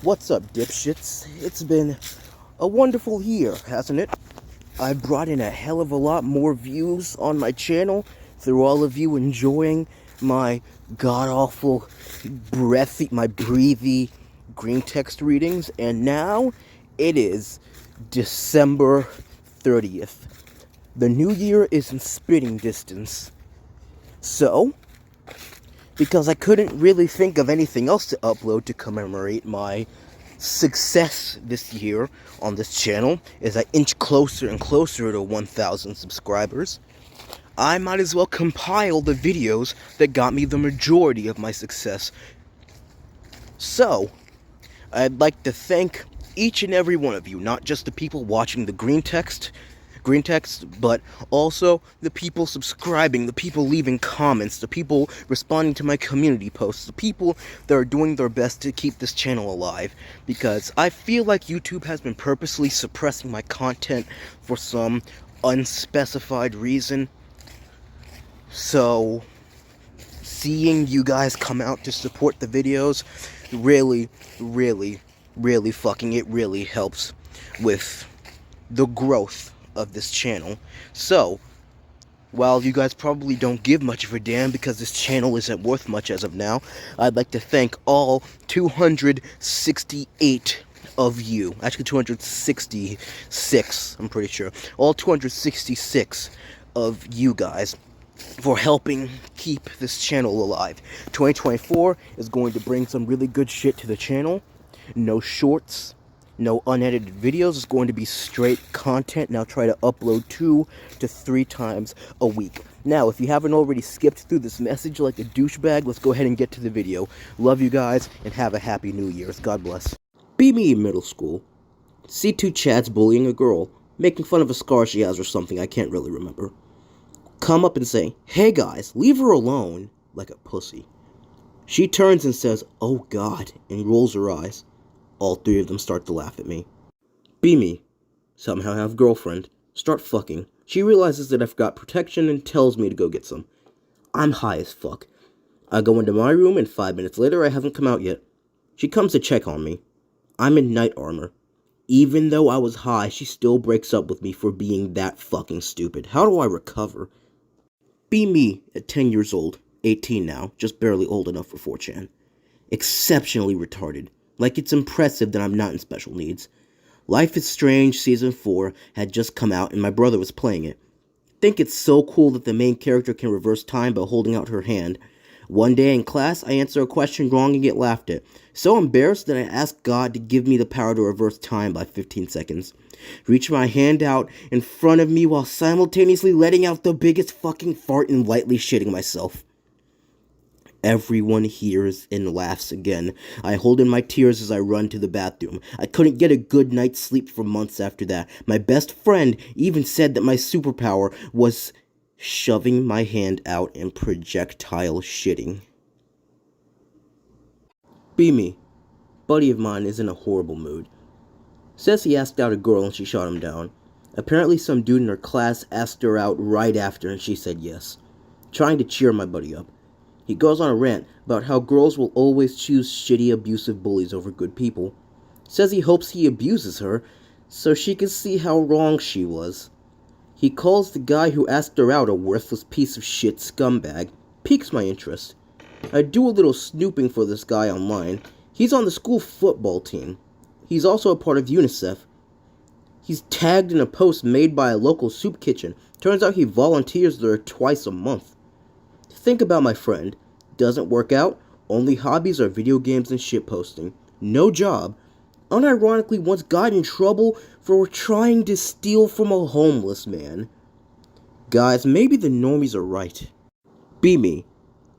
What's up, dipshits? It's been a wonderful year, hasn't it? I brought in a hell of a lot more views on my channel through all of you enjoying my god-awful, breathy green text readings, and now it is December 30th. The new year is in spitting distance. So, because I couldn't really think of anything else to upload to commemorate my success this year on this channel as I inch closer and closer to 1,000 subscribers, I might as well compile the videos that got me the majority of my success. So, I'd like to thank each and every one of you, not just the people watching the Greentexts, but also the people subscribing, the people leaving comments, the people responding to my community posts, the people that are doing their best to keep this channel alive, because I feel like YouTube has been purposely suppressing my content for some unspecified reason. So, seeing you guys come out to support the videos really helps with the growth of this channel. So, while you guys probably don't give much of a damn because this channel isn't worth much as of now, I'd like to thank all 268 of you, actually 266, I'm pretty sure, all 266 of you guys for helping keep this channel alive. 2024 is going to bring some really good shit to the channel. No shorts, no unedited videos. It's going to be straight content. Now try to upload 2 to 3 times a week. Now, if you haven't already skipped through this message like a douchebag, let's go ahead and get to the video. Love you guys, and have a happy New Year's. God bless. Be me in middle school. See 2 Chads bullying a girl, making fun of a scar she has or something, I can't really remember. Come up and say, "Hey guys, leave her alone," like a pussy. She turns and says, "Oh God," and rolls her eyes. All 3 of them start to laugh at me. Be me. Somehow have a girlfriend. Start fucking. She realizes that I've got protection and tells me to go get some. I'm high as fuck. I go into my room and 5 minutes later I haven't come out yet. She comes to check on me. I'm in night armor. Even though I was high, she still breaks up with me for being that fucking stupid. How do I recover? Be me at 10 years old, 18 now, just barely old enough for 4chan. Exceptionally retarded. Like it's impressive that I'm not in special needs. Life is Strange Season 4 had just come out and my brother was playing it. Think it's so cool that the main character can reverse time by holding out her hand. One day in class, I answer a question wrong and get laughed at. So embarrassed that I ask God to give me the power to reverse time by 15 seconds. Reach my hand out in front of me while simultaneously letting out the biggest fucking fart and lightly shitting myself. Everyone hears and laughs again. I hold in my tears as I run to the bathroom. I couldn't get a good night's sleep for months after that. My best friend even said that my superpower was shoving my hand out and projectile shitting. Be me. Buddy of mine is in a horrible mood. Says he asked out a girl and she shot him down. Apparently some dude in her class asked her out right after and she said yes. Trying to cheer my buddy up. He goes on a rant about how girls will always choose shitty, abusive bullies over good people. Says he hopes he abuses her so she can see how wrong she was. He calls the guy who asked her out a worthless piece of shit scumbag. Piques my interest. I do a little snooping for this guy online. He's on the school football team. He's also a part of UNICEF. He's tagged in a post made by a local soup kitchen. Turns out he volunteers there twice a month. Think about my friend. Doesn't work out. Only hobbies are video games and shitposting. No job. Unironically once got in trouble for trying to steal from a homeless man. Guys, maybe the normies are right. Be me.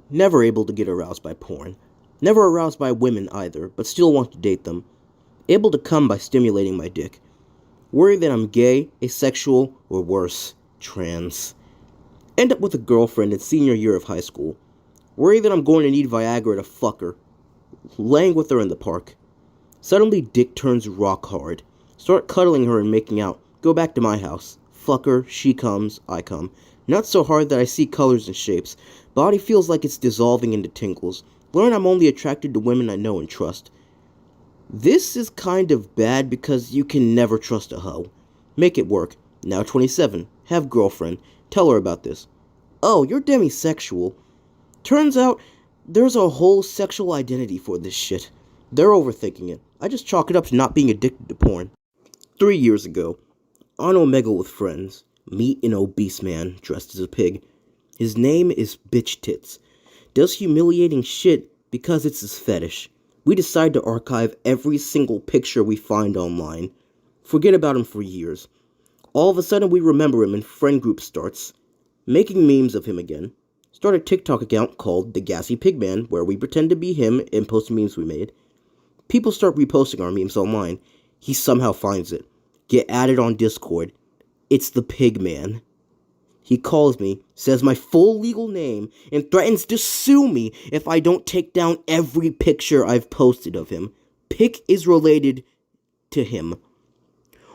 Never able to get aroused by porn. Never aroused by women either, but still want to date them. Able to come by stimulating my dick. Worry that I'm gay, asexual, or worse, trans. End up with a girlfriend in senior year of high school. Worry that I'm going to need Viagra to fuck her. Laying with her in the park. Suddenly dick turns rock hard. Start cuddling her and making out. Go back to my house. Fuck her, she comes, I come. Not so hard that I see colors and shapes. Body feels like it's dissolving into tingles. Learn I'm only attracted to women I know and trust. This is kind of bad because you can never trust a hoe. Make it work. Now 27. Have girlfriend. Tell her about this. Oh, you're demisexual. Turns out there's a whole sexual identity for this shit. They're overthinking it. I just chalk it up to not being addicted to porn. 3 years ago, on Omega with friends, meet an obese man dressed as a pig. His name is Bitch Tits. Does humiliating shit because it's his fetish. We decide to archive every single picture we find online. Forget about him for years. All of a sudden we remember him and friend group starts making memes of him again. Start a TikTok account called The Gassy Pigman where we pretend to be him and post memes we made. People start reposting our memes online. He somehow finds it. Get added on Discord. It's the Pigman. He calls me, says my full legal name, and threatens to sue me if I don't take down every picture I've posted of him. Pic is related to him.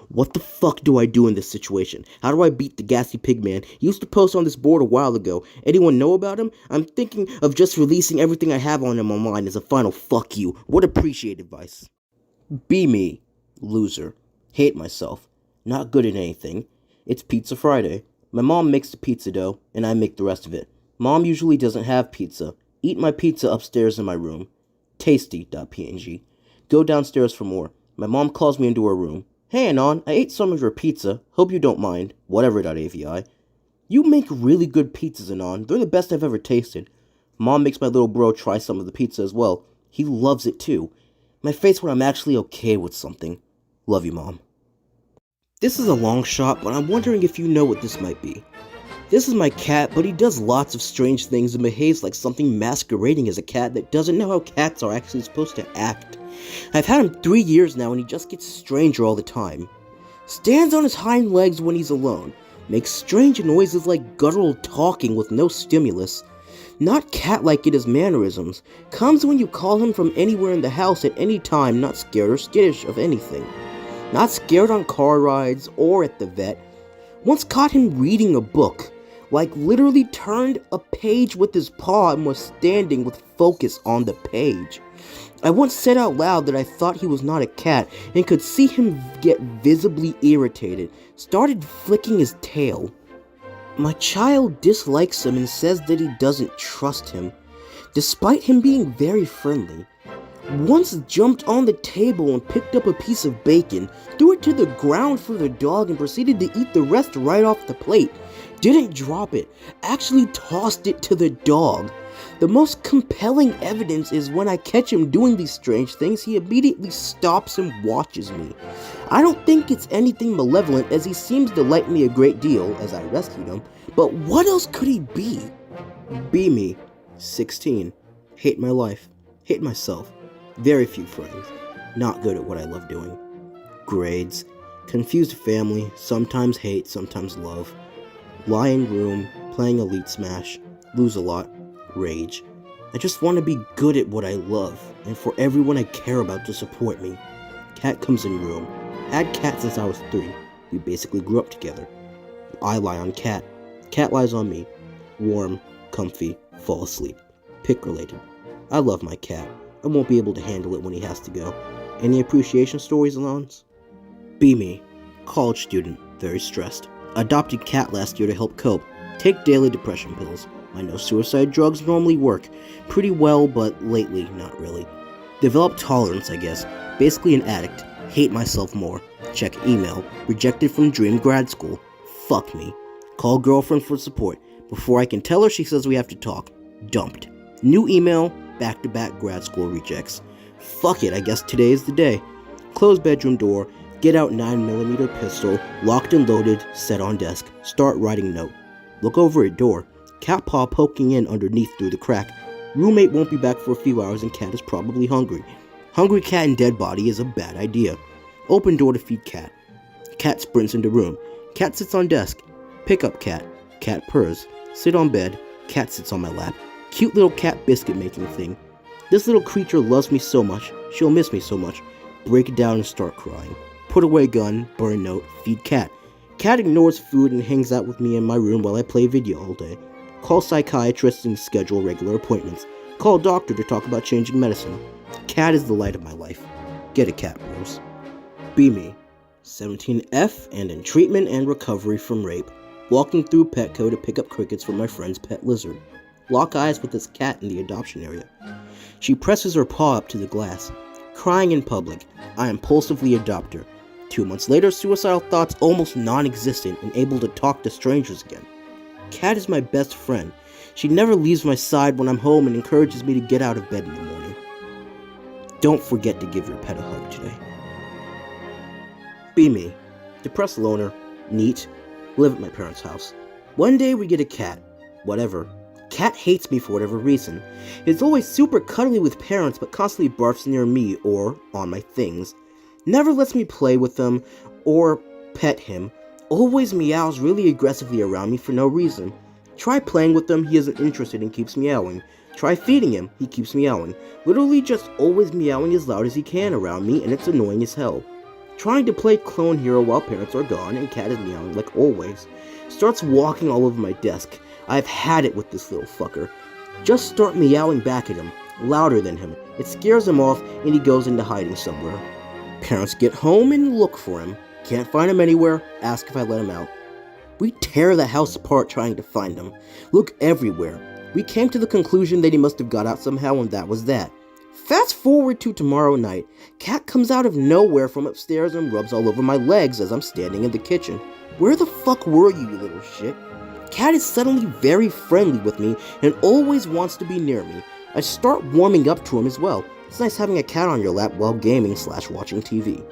What the fuck do I do in this situation? How do I beat the Gassy Pigman? He used to post on this board a while ago. Anyone know about him? I'm thinking of just releasing everything I have on him online as a final fuck you. Would appreciate advice. Be me. Loser. Hate myself. Not good at anything. It's Pizza Friday. My mom makes the pizza dough, and I make the rest of it. Mom usually doesn't have pizza. Eat my pizza upstairs in my room. Tasty.png. Go downstairs for more. My mom calls me into her room. Hey Anon, I ate some of your pizza. Hope you don't mind. Whatever.avi. You make really good pizzas, Anon. They're the best I've ever tasted. Mom makes my little bro try some of the pizza as well. He loves it too. My face when I'm actually okay with something. Love you, Mom. This is a long shot, but I'm wondering if you know what this might be. This is my cat, but he does lots of strange things and behaves like something masquerading as a cat that doesn't know how cats are actually supposed to act. I've had him 3 years now and he just gets stranger all the time. Stands on his hind legs when he's alone. Makes strange noises like guttural talking with no stimulus. Not cat-like in his mannerisms. Comes when you call him from anywhere in the house at any time, not scared or skittish of anything. Not scared on car rides or at the vet. Once caught him reading a book. Like literally turned a page with his paw and was standing with focus on the page. I once said out loud that I thought he was not a cat and could see him get visibly irritated. Started flicking his tail. My child dislikes him and says that he doesn't trust him, despite him being very friendly. Once jumped on the table and picked up a piece of bacon, threw it to the ground for the dog and proceeded to eat the rest right off the plate. Didn't drop it, actually tossed it to the dog. The most compelling evidence is when I catch him doing these strange things, he immediately stops and watches me. I don't think it's anything malevolent as he seems to like me a great deal as I rescued him, but what else could he be? Be me, 16, hate my life, hate myself. Very few friends. Not good at what I love doing. Grades. Confused family. Sometimes hate, sometimes love. Lie in room. Playing Elite Smash. Lose a lot. Rage. I just want to be good at what I love, and for everyone I care about to support me. Cat comes in room. Had cat since I was 3. We basically grew up together. I lie on cat. Cat lies on me. Warm. Comfy. Fall asleep. Pick related. I love my cat. I won't be able to handle it when he has to go. Any appreciation stories, Alons? Be me. College student. Very stressed. Adopted cat last year to help cope. Take daily depression pills. I know suicide drugs normally work. Pretty well, but lately, not really. Developed tolerance, I guess. Basically an addict. Hate myself more. Check email. Rejected from dream grad school. Fuck me. Call girlfriend for support. Before I can tell her, she says we have to talk. Dumped. New email. Back-to-back grad school rejects. Fuck it, I guess today is the day. Close bedroom door, get out 9mm pistol, locked and loaded, set on desk. Start writing note. Look over at door. Cat paw poking in underneath through the crack. Roommate won't be back for a few hours and cat is probably hungry. Hungry cat and dead body is a bad idea. Open door to feed cat. Cat sprints into room. Cat sits on desk. Pick up cat. Cat purrs. Sit on bed. Cat sits on my lap. Cute little cat biscuit making thing. This little creature loves me so much, she'll miss me so much. Break it down and start crying. Put away gun, burn note, feed cat. Cat ignores food and hangs out with me in my room while I play video all day. Call psychiatrist and schedule regular appointments. Call doctor to talk about changing medicine. Cat is the light of my life. Get a cat, bros. Be me. 17F and in treatment and recovery from rape. Walking through Petco to pick up crickets for my friend's pet lizard. Lock eyes with this cat in the adoption area. She presses her paw up to the glass. Crying in public. I impulsively adopt her. 2 months later, suicidal thoughts almost non-existent and able to talk to strangers again. Cat is my best friend. She never leaves my side when I'm home and encourages me to get out of bed in the morning. Don't forget to give your pet a hug today. Be me. Depressed loner. Neat. Live at my parents' house. One day we get a cat. Whatever. Cat hates me for whatever reason. It's always super cuddly with parents but constantly barfs near me or on my things. Never lets me play with them or pet him. Always meows really aggressively around me for no reason. Try playing with him, he isn't interested and keeps meowing. Try feeding him, he keeps meowing. Literally just always meowing as loud as he can around me and it's annoying as hell. Trying to play clone hero while parents are gone and cat is meowing like always. Starts walking all over my desk. I've had it with this little fucker. Just start meowing back at him, louder than him. It scares him off and he goes into hiding somewhere. Parents get home and look for him. Can't find him anywhere, ask if I let him out. We tear the house apart trying to find him. Look everywhere. We came to the conclusion that he must have got out somehow and that was that. Fast forward to tomorrow night. Cat comes out of nowhere from upstairs and rubs all over my legs as I'm standing in the kitchen. Where the fuck were you, you little shit? Cat is suddenly very friendly with me and always wants to be near me. I start warming up to him as well. It's nice having a cat on your lap while gaming/watching TV.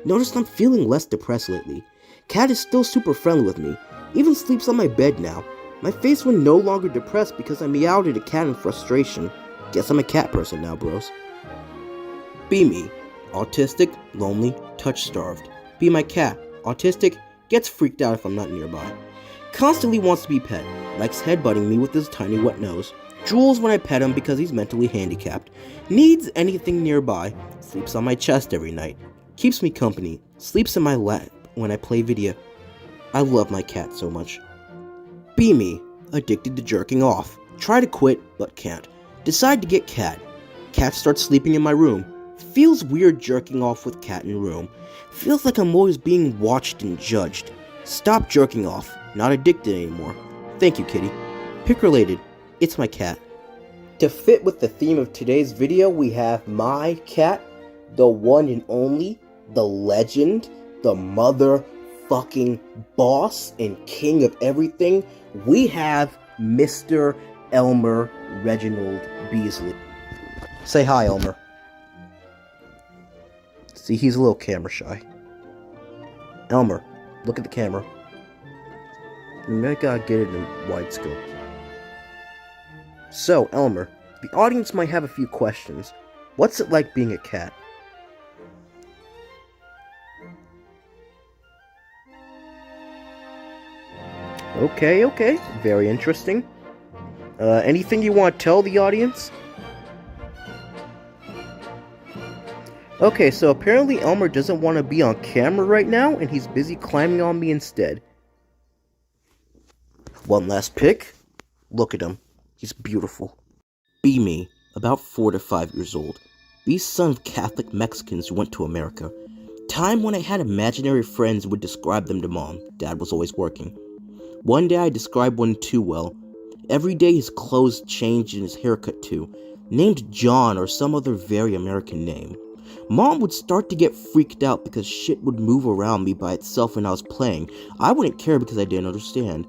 Notice I'm feeling less depressed lately. Cat is still super friendly with me. Even sleeps on my bed now. My face went no longer depressed because I meowed at a cat in frustration. Guess I'm a cat person now, bros. Be me. Autistic, lonely, touch-starved. Be my cat. Autistic, gets freaked out if I'm not nearby. Constantly wants to be pet. Likes headbutting me with his tiny wet nose. Drools when I pet him because he's mentally handicapped. Needs anything nearby. Sleeps on my chest every night. Keeps me company. Sleeps in my lap when I play video. I love my cat so much. Be me. Addicted to jerking off. Try to quit, but can't. Decide to get cat. Cat starts sleeping in my room. Feels weird jerking off with cat in room. Feels like I'm always being watched and judged. Stop jerking off. Not addicted anymore. Thank you, kitty. Pick related. It's my cat. To fit with the theme of today's video, we have my cat, the one and only, the legend, the motherfucking boss and king of everything. We have Mr. Elmer Reginald Beasley. Say hi, Elmer. See, he's a little camera shy. Elmer, look at the camera. You might gotta get it in wide scope. So, Elmer, the audience might have a few questions. What's it like being a cat? Okay. Very interesting. Anything you want to tell the audience? Okay, so apparently Elmer doesn't want to be on camera right now, and he's busy climbing on me instead. One last pic. Look at him. He's beautiful. Be me, about 4 to 5 years old. These son of Catholic Mexicans who went to America. Time when I had imaginary friends who would describe them to mom. Dad was always working. One day I described one too well. Every day his clothes changed and his haircut too. Named John or some other very American name. Mom would start to get freaked out because shit would move around me by itself when I was playing. I wouldn't care because I didn't understand.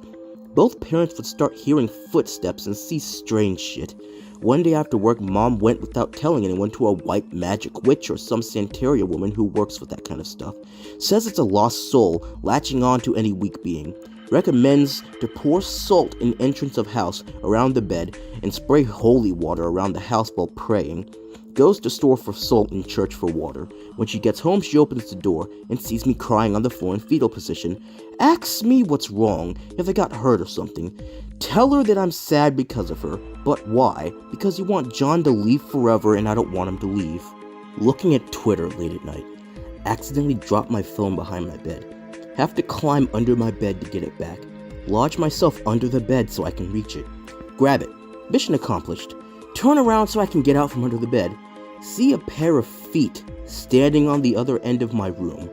Both parents would start hearing footsteps and see strange shit. One day after work, Mom went without telling anyone to a white magic witch or some Santeria woman who works with that kind of stuff. Says it's a lost soul, latching on to any weak being. Recommends to pour salt in entrance of house around the bed and spray holy water around the house while praying. Goes to store for salt in church for water. When she gets home, she opens the door and sees me crying on the floor in fetal position. Asks me what's wrong, if I got hurt or something. Tell her that I'm sad because of her. But why? Because you want John to leave forever and I don't want him to leave. Looking at Twitter late at night. Accidentally drop my phone behind my bed. Have to climb under my bed to get it back. Lodge myself under the bed so I can reach it. Grab it. Mission accomplished. Turn around so I can get out from under the bed. See a pair of feet standing on the other end of my room.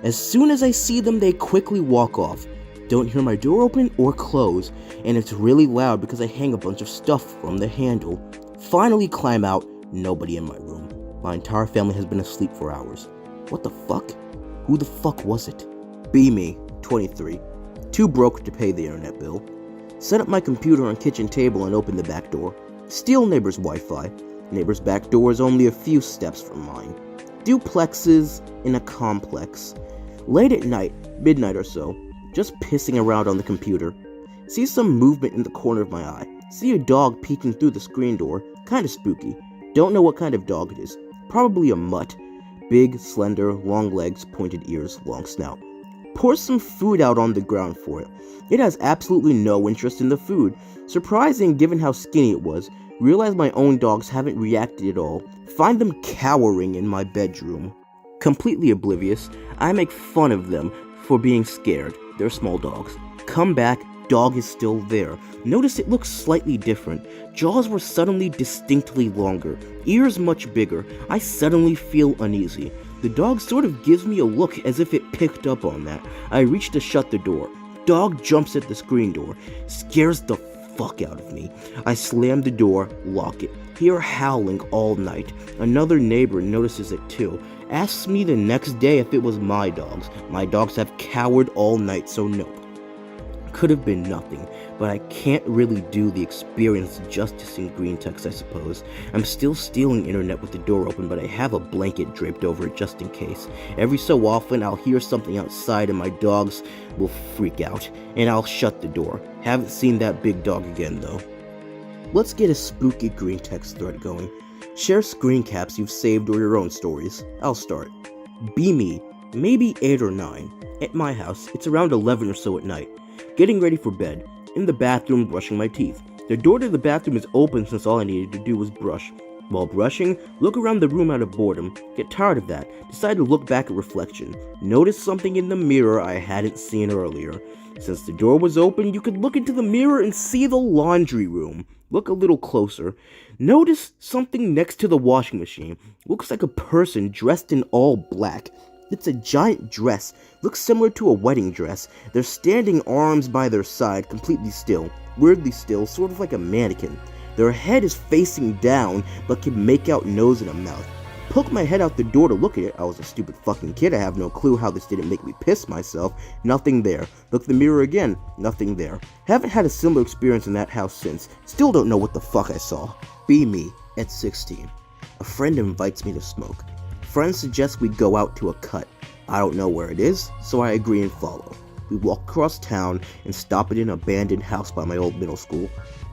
As soon as I see them, they quickly walk off. Don't hear my door open or close, and it's really loud because I hang a bunch of stuff from the handle. Finally climb out, nobody in my room. My entire family has been asleep for hours. What the fuck? Who the fuck was it? Be me, 23. Too broke to pay the internet bill. Set up my computer on kitchen table and open the back door. Steal neighbor's Wi-Fi. Neighbor's back door is only a few steps from mine. Duplexes in a complex. Late at night, midnight or so, just pissing around on the computer. See some movement in the corner of my eye. See a dog peeking through the screen door. Kinda spooky. Don't know what kind of dog it is. Probably a mutt. Big, slender, long legs, pointed ears, long snout. Pour some food out on the ground for it. It has absolutely no interest in the food. Surprising given how skinny it was. Realize my own dogs haven't reacted at all. Find them cowering in my bedroom. Completely oblivious, I make fun of them for being scared. They're small dogs. Come back, dog is still there. Notice it looks slightly different. Jaws were suddenly distinctly longer. Ears much bigger. I suddenly feel uneasy. The dog sort of gives me a look as if it picked up on that. I reach to shut the door. Dog jumps at the screen door. Scares the fuck out of me. I slam the door, lock it. Hear howling all night. Another neighbor notices it too. Asks me the next day if it was my dogs. My dogs have cowered all night, so nope. Could have been nothing, but I can't really do the experience justice in Greentexts, I suppose. I'm still stealing internet with the door open, but I have a blanket draped over it just in case. Every so often, I'll hear something outside and my dogs will freak out, and I'll shut the door. Haven't seen that big dog again, though. Let's get a spooky Greentext thread going. Share screen caps you've saved or your own stories. I'll start. Be me, maybe 8 or 9. At my house, it's around 11 or so at night. Getting ready for bed. In the bathroom, brushing my teeth. The door to the bathroom is open since all I needed to do was brush. While brushing, look around the room out of boredom. Get tired of that. Decide to look back at reflection. Notice something in the mirror I hadn't seen earlier. Since the door was open, you could look into the mirror and see the laundry room. Look a little closer. Notice something next to the washing machine. Looks like a person dressed in all black. It's a giant dress. Looks similar to a wedding dress. They're standing arms by their side, completely still. Weirdly still, sort of like a mannequin. Their head is facing down, but can make out nose and a mouth. Poke my head out the door to look at it. I was a stupid fucking kid. I have no clue how this didn't make me piss myself. Nothing there. Look in the mirror again. Nothing there. Haven't had a similar experience in that house since. Still don't know what the fuck I saw. Be me at 16. A friend invites me to smoke. Friend suggests we go out to a cut. I don't know where it is, so I agree and follow. We walk across town and stop at an abandoned house by my old middle school.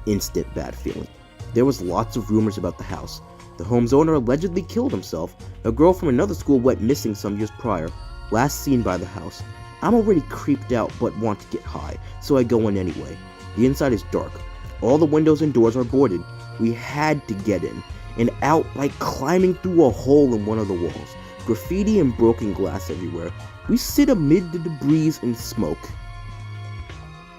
Instant bad feeling. There was lots of rumors about the house. The home's owner allegedly killed himself. A girl from another school went missing some years prior. Last seen by the house. I'm already creeped out but want to get high, so I go in anyway. The inside is dark. All the windows and doors are boarded. We had to get in and out by climbing through a hole in one of the walls. Graffiti and broken glass everywhere. We sit amid the debris and smoke.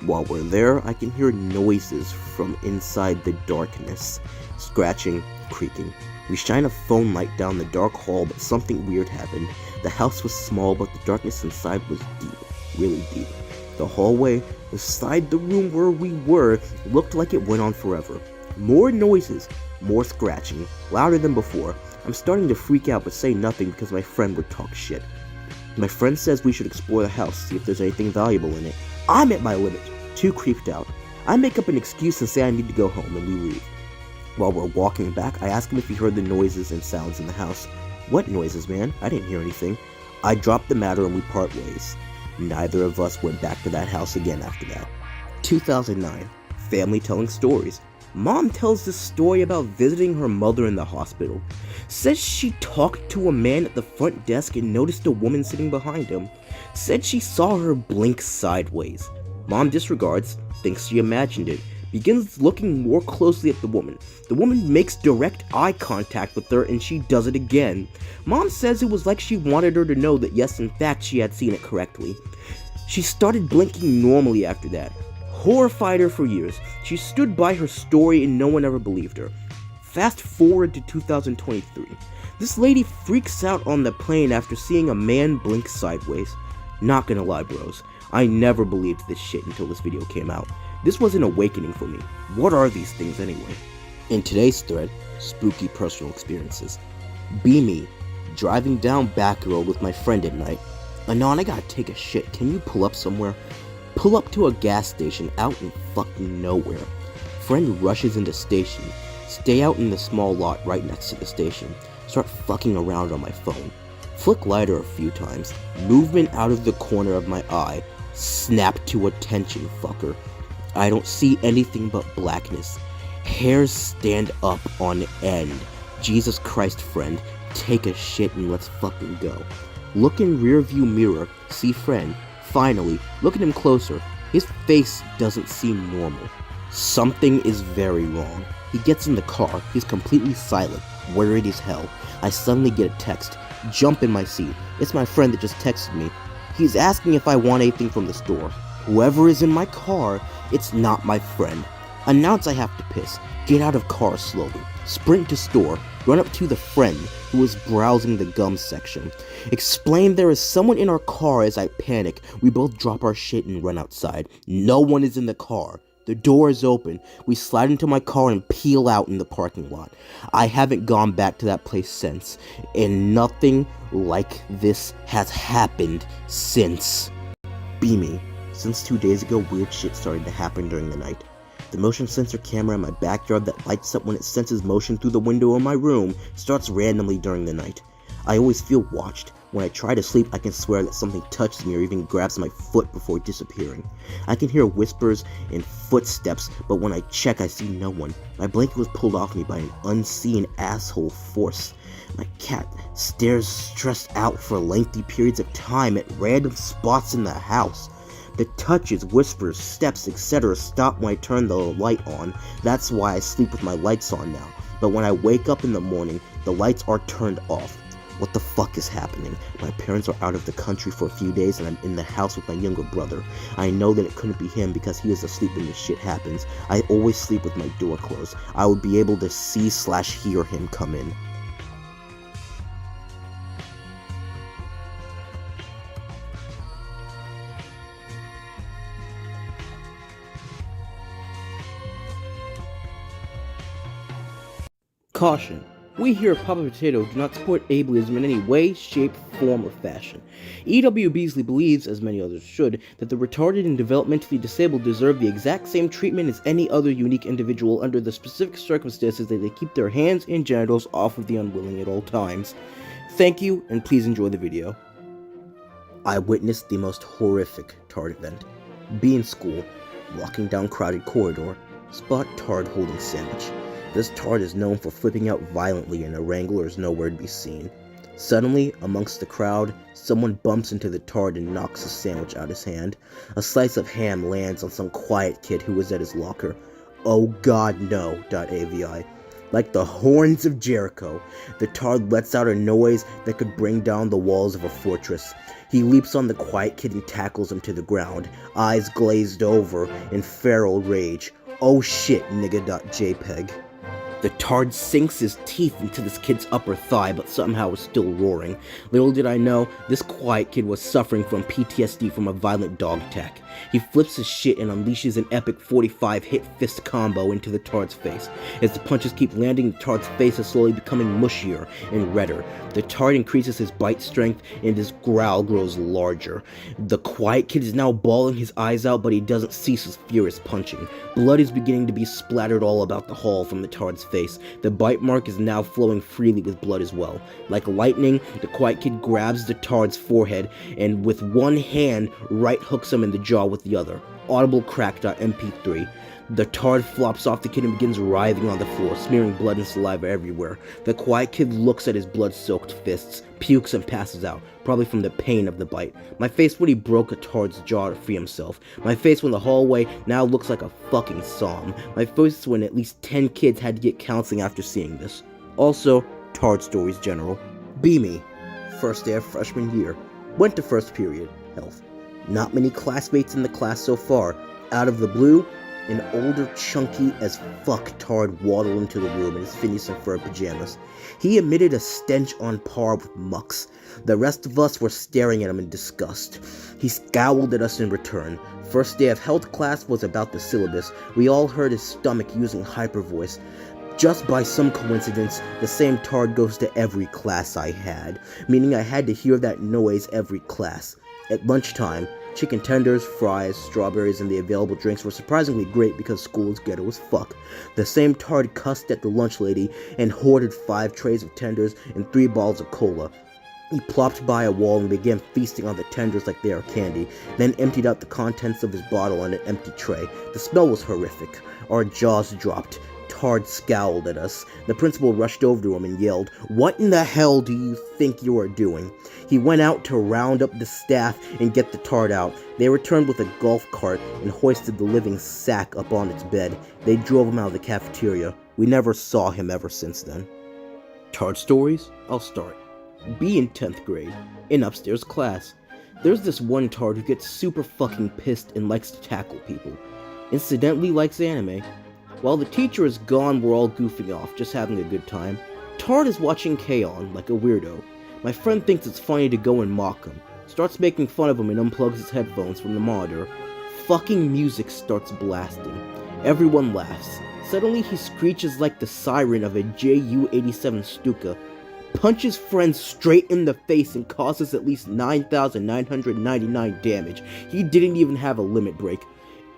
While we're there, I can hear noises from inside the darkness. Scratching, creaking. We shine a phone light down the dark hall, but something weird happened. The house was small, but the darkness inside was deep, really deep. The hallway, beside the room where we were, looked like it went on forever. More noises, more scratching, louder than before. I'm starting to freak out but say nothing because my friend would talk shit. My friend says we should explore the house, see if there's anything valuable in it. I'm at my limit, too creeped out. I make up an excuse and say I need to go home, and we leave. While we're walking back, I ask him if he heard the noises and sounds in the house. What noises, man? I didn't hear anything. I drop the matter and we part ways. Neither of us went back to that house again after that. 2009. Family telling stories. Mom tells this story about visiting her mother in the hospital. Says she talked to a man at the front desk and noticed a woman sitting behind him. Said she saw her blink sideways. Mom disregards, thinks she imagined it, begins looking more closely at the woman. The woman makes direct eye contact with her and she does it again. Mom says it was like she wanted her to know that yes, in fact, she had seen it correctly. She started blinking normally after that. Horrified her for years. She stood by her story and no one ever believed her. Fast forward to 2023. This lady freaks out on the plane after seeing a man blink sideways. Not gonna lie, bros, I never believed this shit until this video came out. This was an awakening for me. What are these things anyway? In today's thread, spooky personal experiences. Be me, driving down back road with my friend at night. Anon, I gotta take a shit. Can you pull up somewhere? Pull up to a gas station out in fucking nowhere. Friend rushes into station. Stay out in the small lot right next to the station. Start fucking around on my phone. Flick lighter a few times. Movement out of the corner of my eye. Snap to attention, fucker. I don't see anything but blackness. Hairs stand up on end. Jesus Christ, friend. Take a shit and let's fucking go. Look in rear view mirror. See friend. Finally, look at him closer. His face doesn't seem normal. Something is very wrong. He gets in the car. He's completely silent. Worried as hell. I suddenly get a text. Jump in my seat. It's my friend that just texted me. He's asking if I want anything from the store. Whoever is in my car, it's not my friend. Announce I have to piss. Get out of car slowly. Sprint to store. Run up to the friend who is browsing the gum section. Explain there is someone in our car as I panic. We both drop our shit and run outside. No one is in the car. The door is open. We slide into my car and peel out in the parking lot. I haven't gone back to that place since, and nothing like this has happened since. Be me. Since 2 days ago, weird shit started to happen during the night. The motion sensor camera in my backyard that lights up when it senses motion through the window of my room starts randomly during the night. I always feel watched. When I try to sleep, I can swear that something touches me or even grabs my foot before disappearing. I can hear whispers and footsteps, but when I check, I see no one. My blanket was pulled off me by an unseen asshole force. My cat stares stressed out for lengthy periods of time at random spots in the house. The touches, whispers, steps, etc. stop when I turn the light on. That's why I sleep with my lights on now. But when I wake up in the morning, the lights are turned off. What the fuck is happening? My parents are out of the country for a few days and I'm in the house with my younger brother. I know that it couldn't be him because he is asleep when this shit happens. I always sleep with my door closed. I would be able to see/hear him come in. Caution. We here at Papa Potato do not support ableism in any way, shape, form, or fashion. E.W. Beasley believes, as many others should, that the retarded and developmentally disabled deserve the exact same treatment as any other unique individual under the specific circumstances that they keep their hands and genitals off of the unwilling at all times. Thank you, and please enjoy the video. I witnessed the most horrific tard event. Be in school, walking down crowded corridor, spot tard holding sandwich. This tard is known for flipping out violently and a wrangler is nowhere to be seen. Suddenly, amongst the crowd, someone bumps into the tard and knocks a sandwich out his hand. A slice of ham lands on some quiet kid who was at his locker. Oh god no, .avi. Like the horns of Jericho, the tard lets out a noise that could bring down the walls of a fortress. He leaps on the quiet kid and tackles him to the ground, eyes glazed over in feral rage. Oh shit, nigga.jpg. The tard sinks his teeth into this kid's upper thigh, but somehow is still roaring. Little did I know, this quiet kid was suffering from PTSD from a violent dog attack. He flips his shit and unleashes an epic 45 hit fist combo into the tard's face. As the punches keep landing, the tard's face is slowly becoming mushier and redder. The tard increases his bite strength and his growl grows larger. The quiet kid is now bawling his eyes out, but he doesn't cease his furious punching. Blood is beginning to be splattered all about the hall from the tard's face. The bite mark is now flowing freely with blood as well. Like lightning, the quiet kid grabs the tard's forehead and with one hand right hooks him in the jaw with the other. Audible crack.mp3. The tard flops off the kid and begins writhing on the floor, smearing blood and saliva everywhere. The quiet kid looks at his blood-soaked fists, pukes and passes out, probably from the pain of the bite. My face when he broke a tard's jaw to free himself. My face when the hallway now looks like a fucking psalm. My face when at least 10 kids had to get counseling after seeing this. Also, tard stories general. Be me. First day of freshman year. Went to first period. Health. Not many classmates in the class so far. Out of the blue, An older, chunky as fuck tard waddled into the room in his Phineas and Ferb pajamas. He emitted a stench on par with Muck's. The rest of us were staring at him in disgust. He scowled at us in return. First day of health class was about the syllabus. We all heard his stomach using hyper voice. Just by some coincidence, the same tard goes to every class I had, meaning I had to hear that noise every class. At lunchtime, chicken tenders, fries, strawberries, and the available drinks were surprisingly great because school is ghetto as fuck. The same tard cussed at the lunch lady and hoarded 5 trays of tenders and 3 bottles of cola. He plopped by a wall and began feasting on the tenders like they are candy, then emptied out the contents of his bottle on an empty tray. The smell was horrific. Our jaws dropped. Tard scowled at us. The principal rushed over to him and yelled, "What in the hell do you think you are doing?" He went out to round up the staff and get the tard out. They returned with a golf cart and hoisted the living sack up on its bed. They drove him out of the cafeteria. We never saw him ever since then. Tard stories? I'll start. B in 10th grade, in upstairs class. There's this one tard who gets super fucking pissed and likes to tackle people. Incidentally likes anime. While the teacher is gone, we're all goofing off, just having a good time. Tard is watching K-On! Like a weirdo. My friend thinks it's funny to go and mock him. Starts making fun of him and unplugs his headphones from the monitor. Fucking music starts blasting. Everyone laughs. Suddenly he screeches like the siren of a Ju-87 Stuka, punches friends straight in the face and causes at least 9,999 damage. He didn't even have a limit break.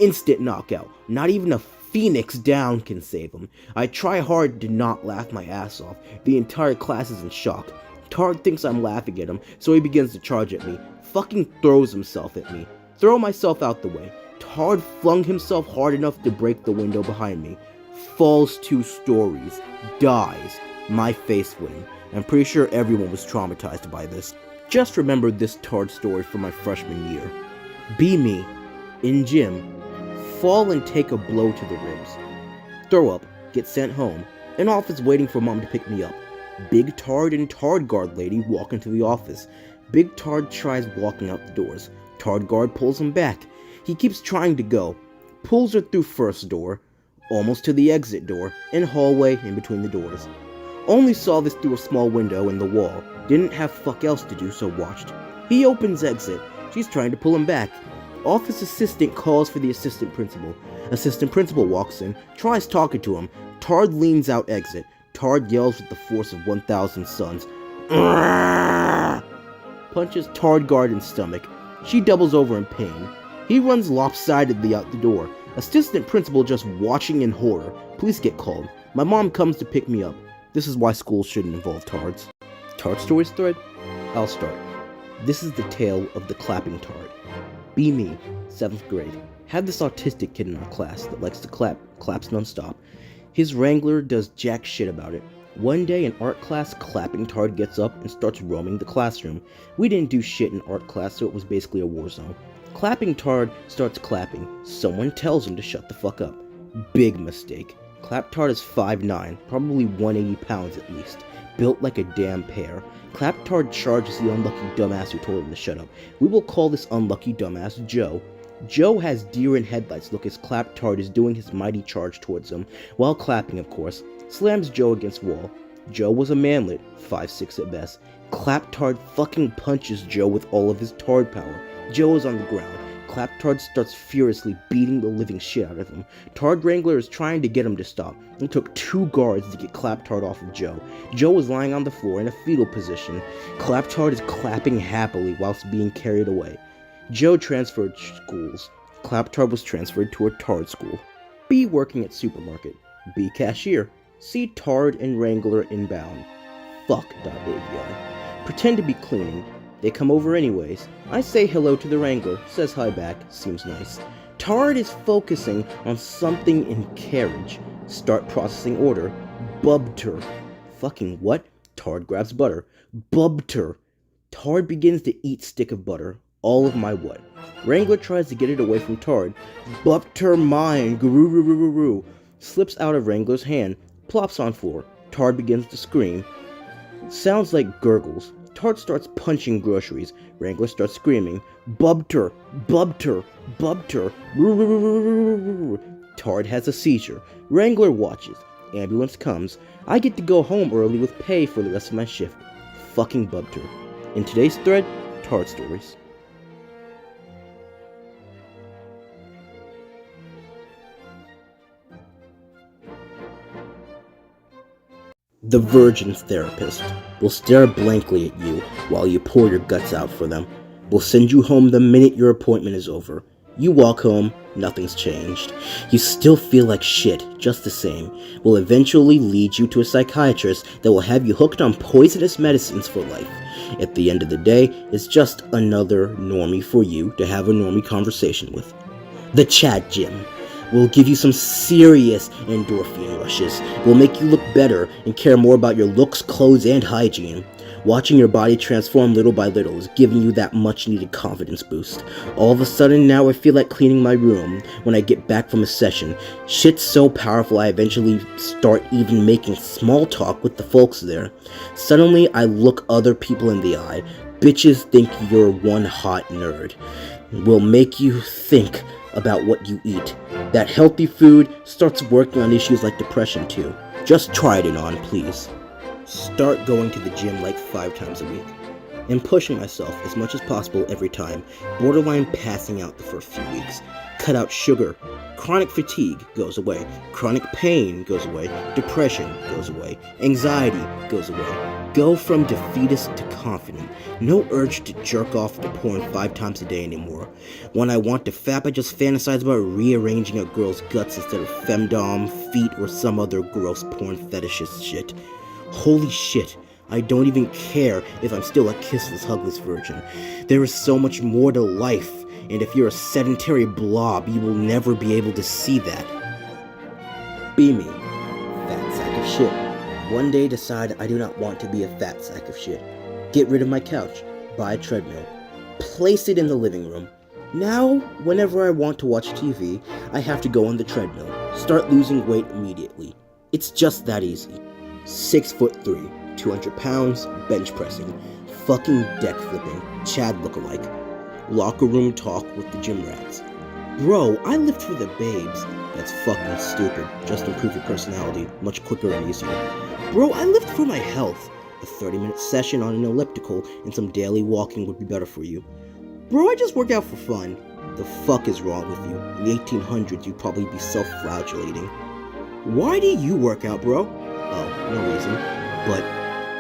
Instant knockout. Not even a Phoenix down can save him. I try hard to not laugh my ass off. The entire class is in shock. Tard thinks I'm laughing at him, so he begins to charge at me. Fucking throws himself at me. Throw myself out the way. Tard flung himself hard enough to break the window behind me. Falls 2 stories. Dies. My face win. I'm pretty sure everyone was traumatized by this. Just remembered this tard story from my freshman year. Be me. In gym. Fall and take a blow to the ribs. Throw up, get sent home. An office waiting for mom to pick me up. Big tard and tard guard lady walk into the office. Big tard tries walking out the doors. Tard guard pulls him back. He keeps trying to go. Pulls her through first door, almost to the exit door, and hallway in between the doors. Only saw this through a small window in the wall. Didn't have fuck else to do, so watched. He opens exit. She's trying to pull him back. Office assistant calls for the assistant principal. Assistant principal walks in, tries talking to him. Tard leans out exit. Tard yells with the force of 1,000 suns. Punches Tard guard in stomach. She doubles over in pain. He runs lopsidedly out the door. Assistant principal just watching in horror. Police get called. My mom comes to pick me up. This is why schools shouldn't involve tards. Tard stories thread? I'll start. This is the tale of the clapping tard. Be me, 7th grade. Had this autistic kid in our class that likes to claps nonstop. His wrangler does jack shit about it. One day in art class, clapping tard gets up and starts roaming the classroom. We didn't do shit in art class, so it was basically a war zone. Clapping tard starts clapping. Someone tells him to shut the fuck up. Big mistake. Clap tard is 5'9", probably 180 pounds at least. Built like a damn pear. Claptard charges the unlucky dumbass who told him to shut up. We will call this unlucky dumbass Joe. Joe has deer in headlights look as Claptard is doing his mighty charge towards him, while clapping of course. Slams Joe against wall. Joe was a manlet, 5'6" at best. Claptard fucking punches Joe with all of his tard power. Joe is on the ground. Claptard starts furiously beating the living shit out of him. Tard Wrangler is trying to get him to stop. It took 2 guards to get Claptard off of Joe. Joe was lying on the floor in a fetal position. Claptard is clapping happily whilst being carried away. Joe transferred schools. Claptard was transferred to a tard school. B working at supermarket. B cashier. C tard and Wrangler inbound. Fuck.avi. Pretend to be cleaning. They come over anyways. I say hello to the Wrangler, says hi back, seems nice. Tard is focusing on something in carriage. Start processing order. Bubter. Fucking what? Tard grabs butter. Bubter. Tard begins to eat stick of butter. All of my what? Wrangler tries to get it away from Tard. Bubter mine. Guru. Slips out of Wrangler's hand. Plops on floor. Tard begins to scream. Sounds like gurgles. Tard starts punching groceries. Wrangler starts screaming, Bubter! Bubter! Bubter! Tard has a seizure. Wrangler watches. Ambulance comes. I get to go home early with pay for the rest of my shift. Fucking bugged her. In today's thread, Tard stories. The Virgin's therapist will stare blankly at you while you pour your guts out for them. Will send you home the minute your appointment is over. You walk home, nothing's changed. You still feel like shit, just the same. Will eventually lead you to a psychiatrist that will have you hooked on poisonous medicines for life. At the end of the day, it's just another normie for you to have a normie conversation with. The chat gym will give you some serious endorphin rushes, will make you look better and care more about your looks, clothes, and hygiene. Watching your body transform little by little is giving you that much needed confidence boost. All of a sudden now I feel like cleaning my room when I get back from a session. Shit's so powerful I eventually start even making small talk with the folks there. Suddenly I look other people in the eye. Bitches think you're one hot nerd. Will make you think about what you eat. That healthy food starts working on issues like depression too. Just try it on, please. Start going to the gym like 5 times a week. And pushing myself as much as possible every time. Borderline passing out the first few weeks. Cut out sugar. Chronic fatigue goes away. Chronic pain goes away. Depression goes away. Anxiety goes away. Go from defeatist to confident. No urge to jerk off to porn 5 times a day anymore. When I want to fap, I just fantasize about rearranging a girl's guts instead of femdom, feet, or some other gross porn fetishist shit. Holy shit, I don't even care if I'm still a kissless, hugless virgin. There is so much more to life, and if you're a sedentary blob, you will never be able to see that. Be me, fat sack of shit. One day decide I do not want to be a fat sack of shit. Get rid of my couch, buy a treadmill, place it in the living room. Now, whenever I want to watch TV, I have to go on the treadmill, start losing weight immediately. It's just that easy. 6'3", 200 pounds, bench pressing, fucking deck flipping, Chad lookalike. Locker room talk with the gym rats. Bro, I lift for the babes. That's fucking stupid. Just improve your personality, much quicker and easier. Bro, I lift for my health. A 30-minute session on an elliptical and some daily walking would be better for you. Bro, I just work out for fun. The fuck is wrong with you? In the 1800s, you'd probably be self-flagellating. Why do you work out, bro? Oh, no reason. But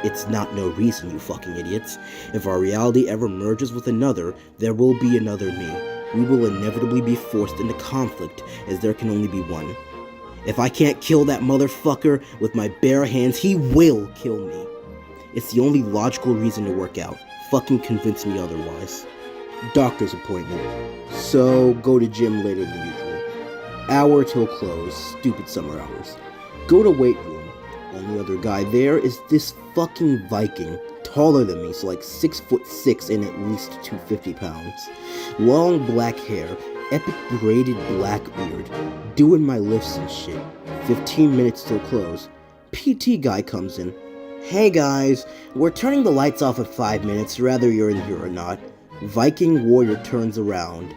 it's not no reason, you fucking idiots. If our reality ever merges with another, there will be another me. We will inevitably be forced into conflict, as there can only be one. If I can't kill that motherfucker with my bare hands, he will kill me. It's the only logical reason to work out. Fucking convince me otherwise. Doctor's appointment. So, go to gym later than usual. Hour till close, stupid summer hours. Go to weight room. Only other guy there is this fucking Viking, taller than me, so like 6'6" and at least 250 pounds. Long black hair, epic braided black beard, doing my lifts and shit. 15 minutes till close. PT guy comes in. Hey guys, we're turning the lights off in 5 minutes, whether you're in here or not. Viking warrior turns around.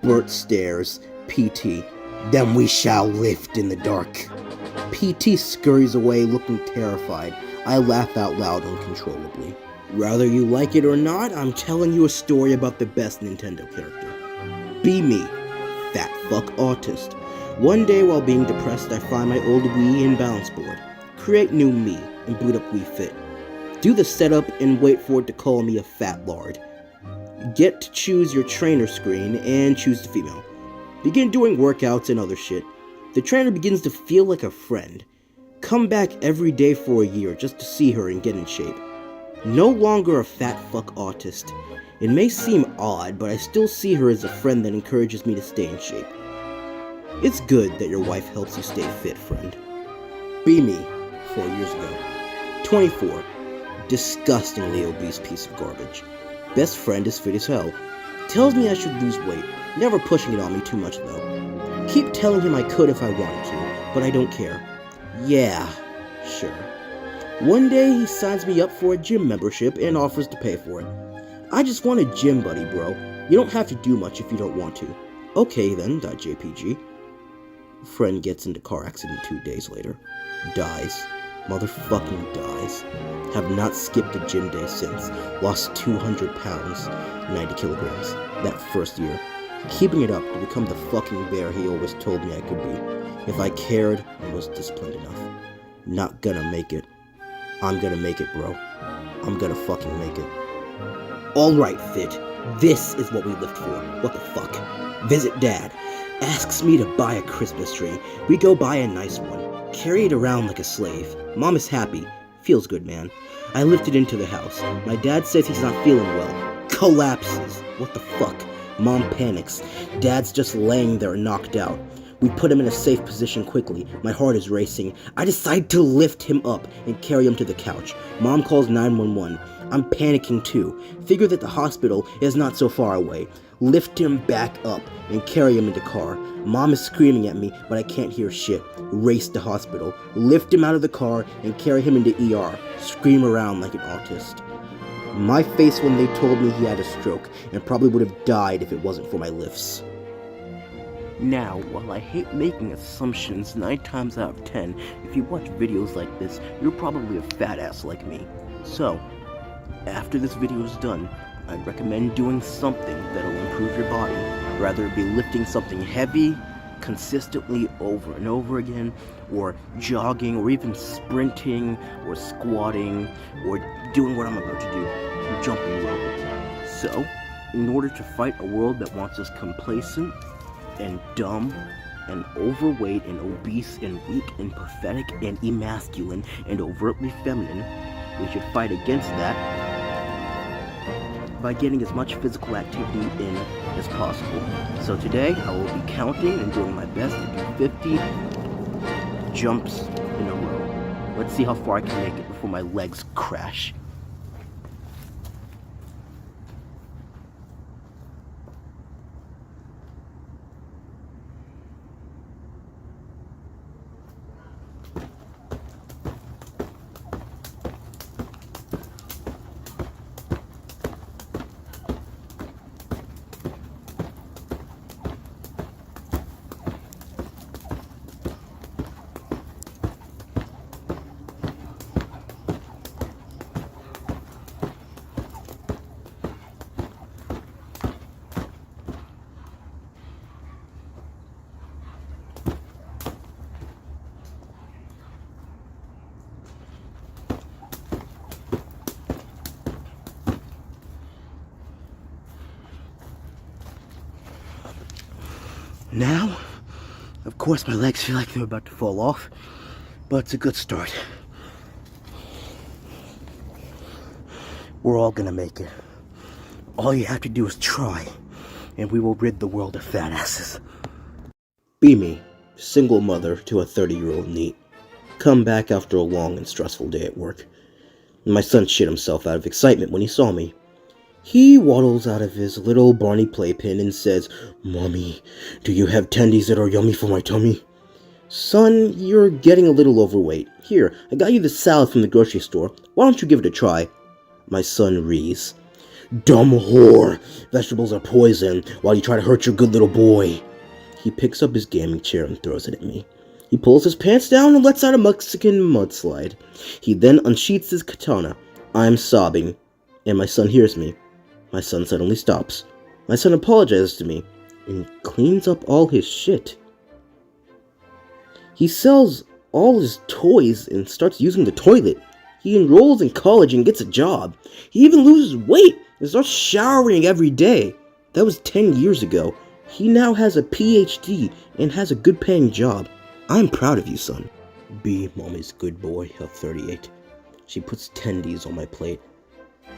Bert stares. PT. Then we shall lift in the dark. PT scurries away looking terrified. I laugh out loud uncontrollably. Whether you like it or not, I'm telling you a story about the best Nintendo character. Be me, fat fuck autist. One day while being depressed, I find my old Wii and balance board. Create new me and boot up Wii Fit. Do the setup and wait for it to call me a fat lard. Get to choose your trainer screen and choose the female. Begin doing workouts and other shit. The trainer begins to feel like a friend. Come back every day for a year just to see her and get in shape. No longer a fat fuck autist. It may seem odd, but I still see her as a friend that encourages me to stay in shape. It's good that your wife helps you stay fit, friend. Be me, 4 years ago. 24. Disgustingly obese piece of garbage. Best friend is fit as hell. Tells me I should lose weight. Never pushing it on me too much though. Keep telling him I could if I wanted to, but I don't care. Yeah, sure. One day he signs me up for a gym membership and offers to pay for it. I just want a gym buddy, bro. You don't have to do much if you don't want to. Okay then, .jpg. Friend gets into car accident 2 days later. Dies. Motherfucking dies. Have not skipped a gym day since. Lost 200 pounds, 90 kilograms, that first year. Keeping it up to become the fucking bear he always told me I could be. If I cared and was disciplined enough. Not gonna make it. I'm gonna make it, bro. I'm gonna fucking make it. Alright, Fit. This is what we lived for. What the fuck? Visit Dad. Asks me to buy a Christmas tree. We go buy a nice one. Carry it around like a slave. Mom is happy. Feels good, man. I lift it into the house. My dad says he's not feeling well. Collapses. What the fuck? Mom panics. Dad's just laying there knocked out. We put him in a safe position quickly. My heart is racing. I decide to lift him up and carry him to the couch. Mom calls 911. I'm panicking too. Figure that the hospital is not so far away. Lift him back up and carry him into car. Mom is screaming at me, but I can't hear shit. Race to hospital. Lift him out of the car and carry him into ER. Scream around like an autist. My face when they told me he had a stroke and probably would have died if it wasn't for my lifts. Now, while I hate making assumptions 9 times out of 10, if you watch videos like this, you're probably a fat ass like me. So, after this video is done, I'd recommend doing something that'll improve your body, rather it be lifting something heavy, consistently over and over again, or jogging, or even sprinting, or squatting, or doing what I'm about to do, or jumping rope. So, in order to fight a world that wants us complacent, and dumb, and overweight, and obese, and weak, and pathetic, and emasculine, and overtly feminine, we should fight against that by getting as much physical activity in as possible. So today, I will be counting and doing my best to do 50 jumps in a row. Let's see how far I can make it before my legs crash. Now, of course my legs feel like they're about to fall off, but it's a good start. We're all gonna make it. All you have to do is try, and we will rid the world of fat asses. Be me, single mother to a 30-year-old NEET. Come back after a long and stressful day at work. My son shit himself out of excitement when he saw me. He waddles out of his little Barney playpen and says, "Mommy, do you have tendies that are yummy for my tummy?" "Son, you're getting a little overweight. Here, I got you this salad from the grocery store. Why don't you give it a try?" My son rees. "Dumb whore! Vegetables are poison while you try to hurt your good little boy." He picks up his gaming chair and throws it at me. He pulls his pants down and lets out a Mexican mudslide. He then unsheaths his katana. I'm sobbing, and my son hears me. My son suddenly stops. My son apologizes to me and cleans up all his shit. He sells all his toys and starts using the toilet. He enrolls in college and gets a job. He even loses weight and starts showering every day. That was 10 years ago. He now has a PhD and has a good paying job. I'm proud of you, son. Be Mommy's good boy of 38. She puts tendies on my plate.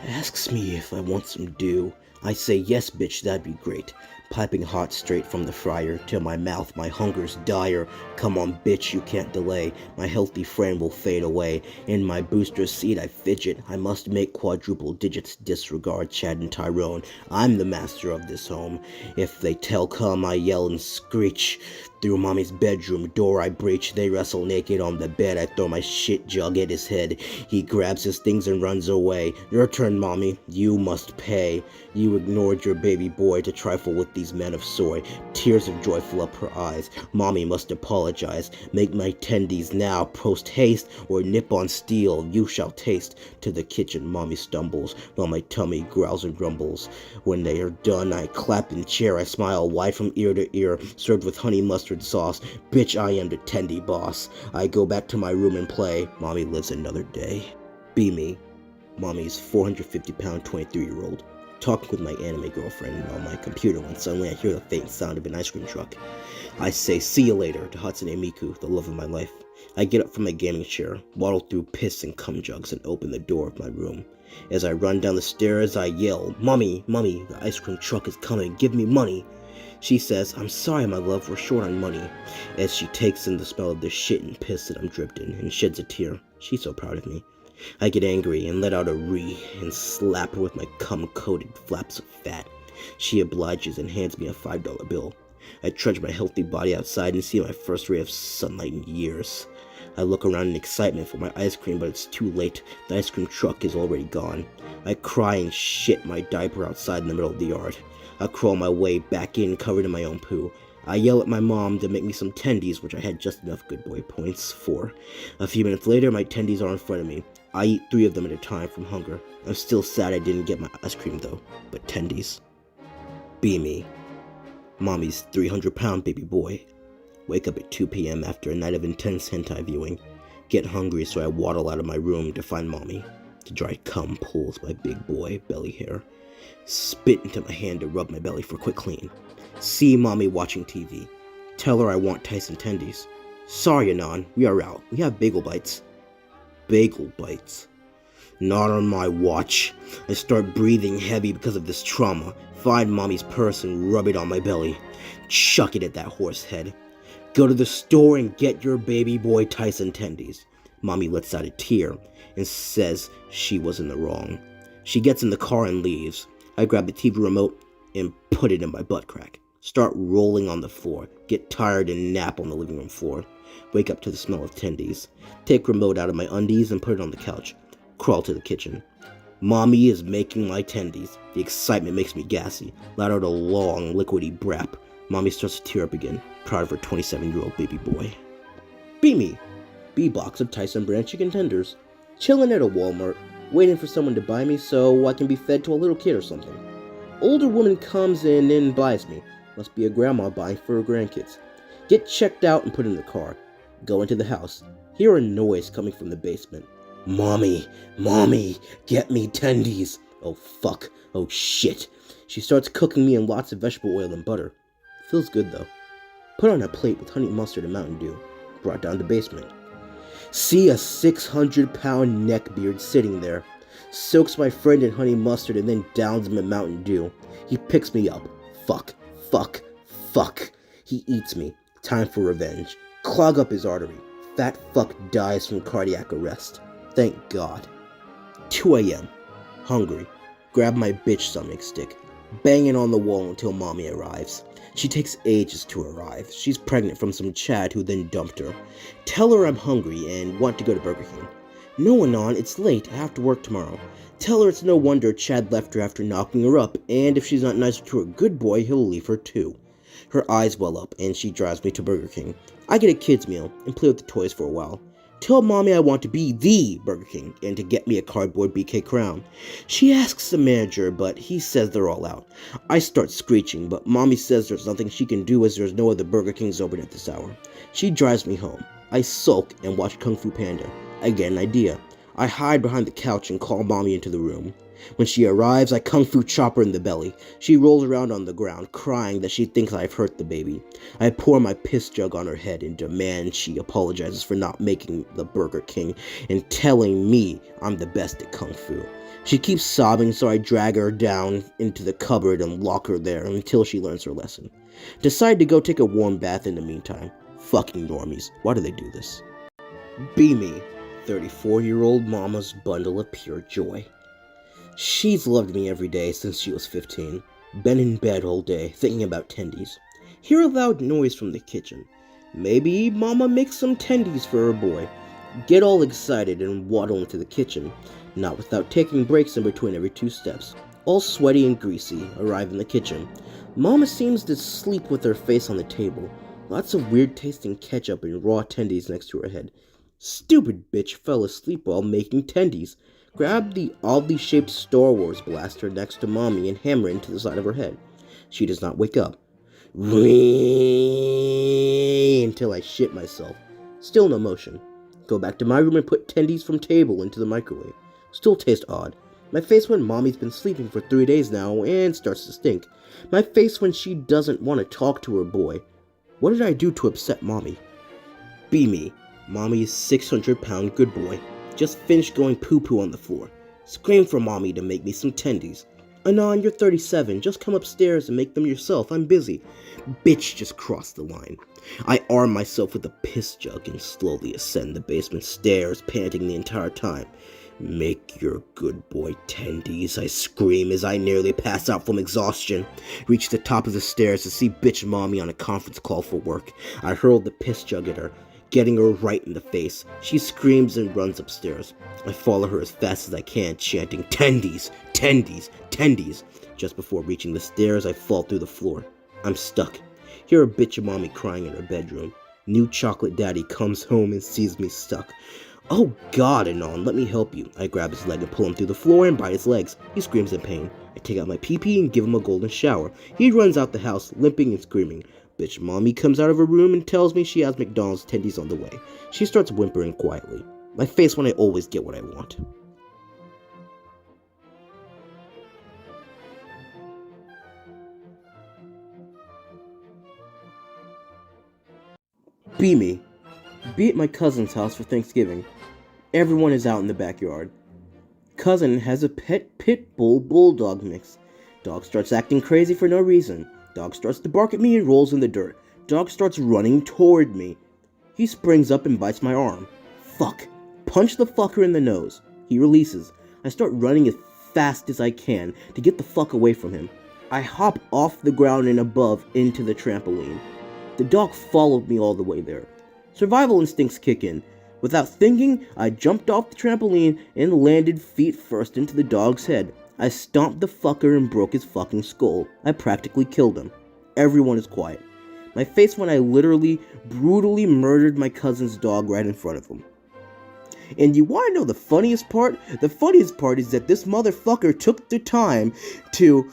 Asks me if I want some dew. I say, "Yes, bitch, that'd be great." Piping hot straight from the fryer to my mouth, my hunger's dire. Come on, bitch, you can't delay. My healthy frame will fade away. In my booster seat I fidget. I must make quadruple digits. Disregard Chad and Tyrone. I'm the master of this home. If they tell come, I yell and screech. Through Mommy's bedroom door I breach. They wrestle naked on the bed. I throw my shit jug at his head. He grabs his things and runs away. Your turn, Mommy. You must pay. You ignored your baby boy to trifle with the tendies, man of soy. Tears of joy fill up her eyes. Mommy must apologize. Make my tendies now, post haste, or nip on steel, you shall taste. To the kitchen, mommy stumbles, while my tummy growls and grumbles. When they are done, I clap and cheer. I smile wide from ear to ear, served with honey mustard sauce. Bitch, I am the tendy boss. I go back to my room and play. Mommy lives another day. Be me. Mommy's 450-pound 23-year-old. Talking with my anime girlfriend on my computer when suddenly I hear the faint sound of an ice cream truck. I say, see you later, to Hatsune Miku, the love of my life. I get up from my gaming chair, waddle through piss and cum jugs, and open the door of my room. As I run down the stairs, I yell, Mommy, Mommy, the ice cream truck is coming, give me money. She says, I'm sorry, my love, we're short on money. As she takes in the smell of the shit and piss that I'm dripped in, and sheds a tear. She's so proud of me. I get angry and let out a ree and slap her with my cum-coated flaps of fat. She obliges and hands me a $5 bill. I trudge my healthy body outside and see my first ray of sunlight in years. I look around in excitement for my ice cream, but it's too late. The ice cream truck is already gone. I cry and shit my diaper outside in the middle of the yard. I crawl my way back in, covered in my own poo. I yell at my mom to make me some tendies, which I had just enough good boy points for. A few minutes later, my tendies are in front of me. I eat 3 of them at a time from hunger. I'm still sad I didn't get my ice cream though, but tendies. Be me. Mommy's 300-pound baby boy. Wake up at 2 p.m. after a night of intense hentai viewing. Get hungry, so I waddle out of my room to find Mommy. The dry cum pulls my big boy belly hair. Spit into my hand to rub my belly for a quick clean. See Mommy watching TV. Tell her I want Tyson tendies. Sorry, Anon, we are out. We have bagel bites. Bagel bites. Not on my watch. I start breathing heavy because of this trauma. Find Mommy's purse and rub it on my belly. Chuck it at that horse head. Go to the store and get your baby boy Tyson tendies. Mommy lets out a tear and says she was in the wrong. She gets in the car and leaves. I grab the TV remote and put it in my butt crack. Start rolling on the floor. Get tired and nap on the living room floor. Wake up to the smell of tendies. Take remote out of my undies and put it on the couch. Crawl to the kitchen. Mommy is making my tendies. The excitement makes me gassy. Let out a long, liquidy brap. Mommy starts to tear up again, proud of her 27-year-old baby boy. Be me. B-box of Tyson brand chicken tenders. Chilling at a Walmart, waiting for someone to buy me so I can be fed to a little kid or something. Older woman comes in and buys me. Must be a grandma buying for her grandkids. Get checked out and put in the car. Go into the house. Hear a noise coming from the basement. Mommy, Mommy, get me tendies. Oh fuck, oh shit. She starts cooking me in lots of vegetable oil and butter. Feels good though. Put on a plate with honey mustard and Mountain Dew. Brought down to basement. See a 600-pound neckbeard sitting there. Soaks my friend in honey mustard and then downs him in Mountain Dew. He picks me up. Fuck, fuck, fuck. He eats me. Time for revenge. Clog up his artery. Fat fuck dies from cardiac arrest. Thank God. 2 a.m. Hungry. Grab my bitch stomach stick. Bang it on the wall until Mommy arrives. She takes ages to arrive. She's pregnant from some Chad who then dumped her. Tell her I'm hungry and want to go to Burger King. No, Anon, it's late. I have to work tomorrow. Tell her it's no wonder Chad left her after knocking her up, and if she's not nicer to her good boy, he'll leave her too. Her eyes well up, and she drives me to Burger King. I get a kid's meal and play with the toys for a while. Tell Mommy I want to be the Burger King and to get me a cardboard BK crown. She asks the manager, but he says they're all out. I start screeching, but Mommy says there's nothing she can do as there's no other Burger Kings open at this hour. She drives me home. I sulk and watch Kung Fu Panda. I get an idea. I hide behind the couch and call Mommy into the room. When she arrives, I Kung Fu chop her in the belly. She rolls around on the ground, crying that she thinks I've hurt the baby. I pour my piss jug on her head and demand she apologizes for not making the Burger King and telling me I'm the best at Kung Fu. She keeps sobbing, so I drag her down into the cupboard and lock her there until she learns her lesson. Decide to go take a warm bath in the meantime. Fucking normies. Why do they do this? Be me. 34-year-old mama's bundle of pure joy. She's loved me every day since she was 15. Been in bed all day, thinking about tendies. Hear a loud noise from the kitchen. Maybe Mama makes some tendies for her boy. Get all excited and waddle into the kitchen, not without taking breaks in between every 2 steps. All sweaty and greasy, arrive in the kitchen. Mama seems to sleep with her face on the table. Lots of weird tasting ketchup and raw tendies next to her head. Stupid bitch fell asleep while making tendies. Grabbed the oddly shaped Star Wars blaster next to Mommy and hammer it into the side of her head. She does not wake up. Until I shit myself. Still no motion. Go back to my room and put tendies from table into the microwave. Still taste odd. My face when Mommy's been sleeping for 3 days now and starts to stink. My face when she doesn't want to talk to her boy. What did I do to upset Mommy? Be me. Mommy is 600-pound good boy. Just finished going poo-poo on the floor. Scream for Mommy to make me some tendies. Anon, you're 37. Just come upstairs and make them yourself. I'm busy. Bitch just crossed the line. I arm myself with a piss jug and slowly ascend the basement stairs, panting the entire time. Make your good boy tendies, I scream as I nearly pass out from exhaustion. Reach the top of the stairs to see bitch Mommy on a conference call for work. I hurl the piss jug at her, getting her right in the face. She screams and runs upstairs. I follow her as fast as I can, chanting, tendies, tendies, tendies. Just before reaching the stairs, I fall through the floor. I'm stuck. Hear a bitch Mommy crying in her bedroom. New chocolate daddy comes home and sees me stuck. Oh God, Anon, let me help you. I grab his leg and pull him through the floor and bite his legs. He screams in pain. I take out my pee-pee and give him a golden shower. He runs out the house, limping and screaming. Bitch Mommy comes out of her room and tells me she has McDonald's tendies on the way. She starts whimpering quietly. My face when I always get what I want. Be me. Be at my cousin's house for Thanksgiving. Everyone is out in the backyard. Cousin has a pet pit bull bulldog mix. Dog starts acting crazy for no reason. Dog starts to bark at me and rolls in the dirt. Dog starts running toward me. He springs up and bites my arm. Fuck. Punch the fucker in the nose. He releases. I start running as fast as I can to get the fuck away from him. I hop off the ground and above into the trampoline. The dog followed me all the way there. Survival instincts kick in. Without thinking, I jumped off the trampoline and landed feet first into the dog's head. I stomped the fucker and broke his fucking skull. I practically killed him. Everyone is quiet. My face when I literally, brutally murdered my cousin's dog right in front of him. And you want to know the funniest part? The funniest part is that this motherfucker took the time to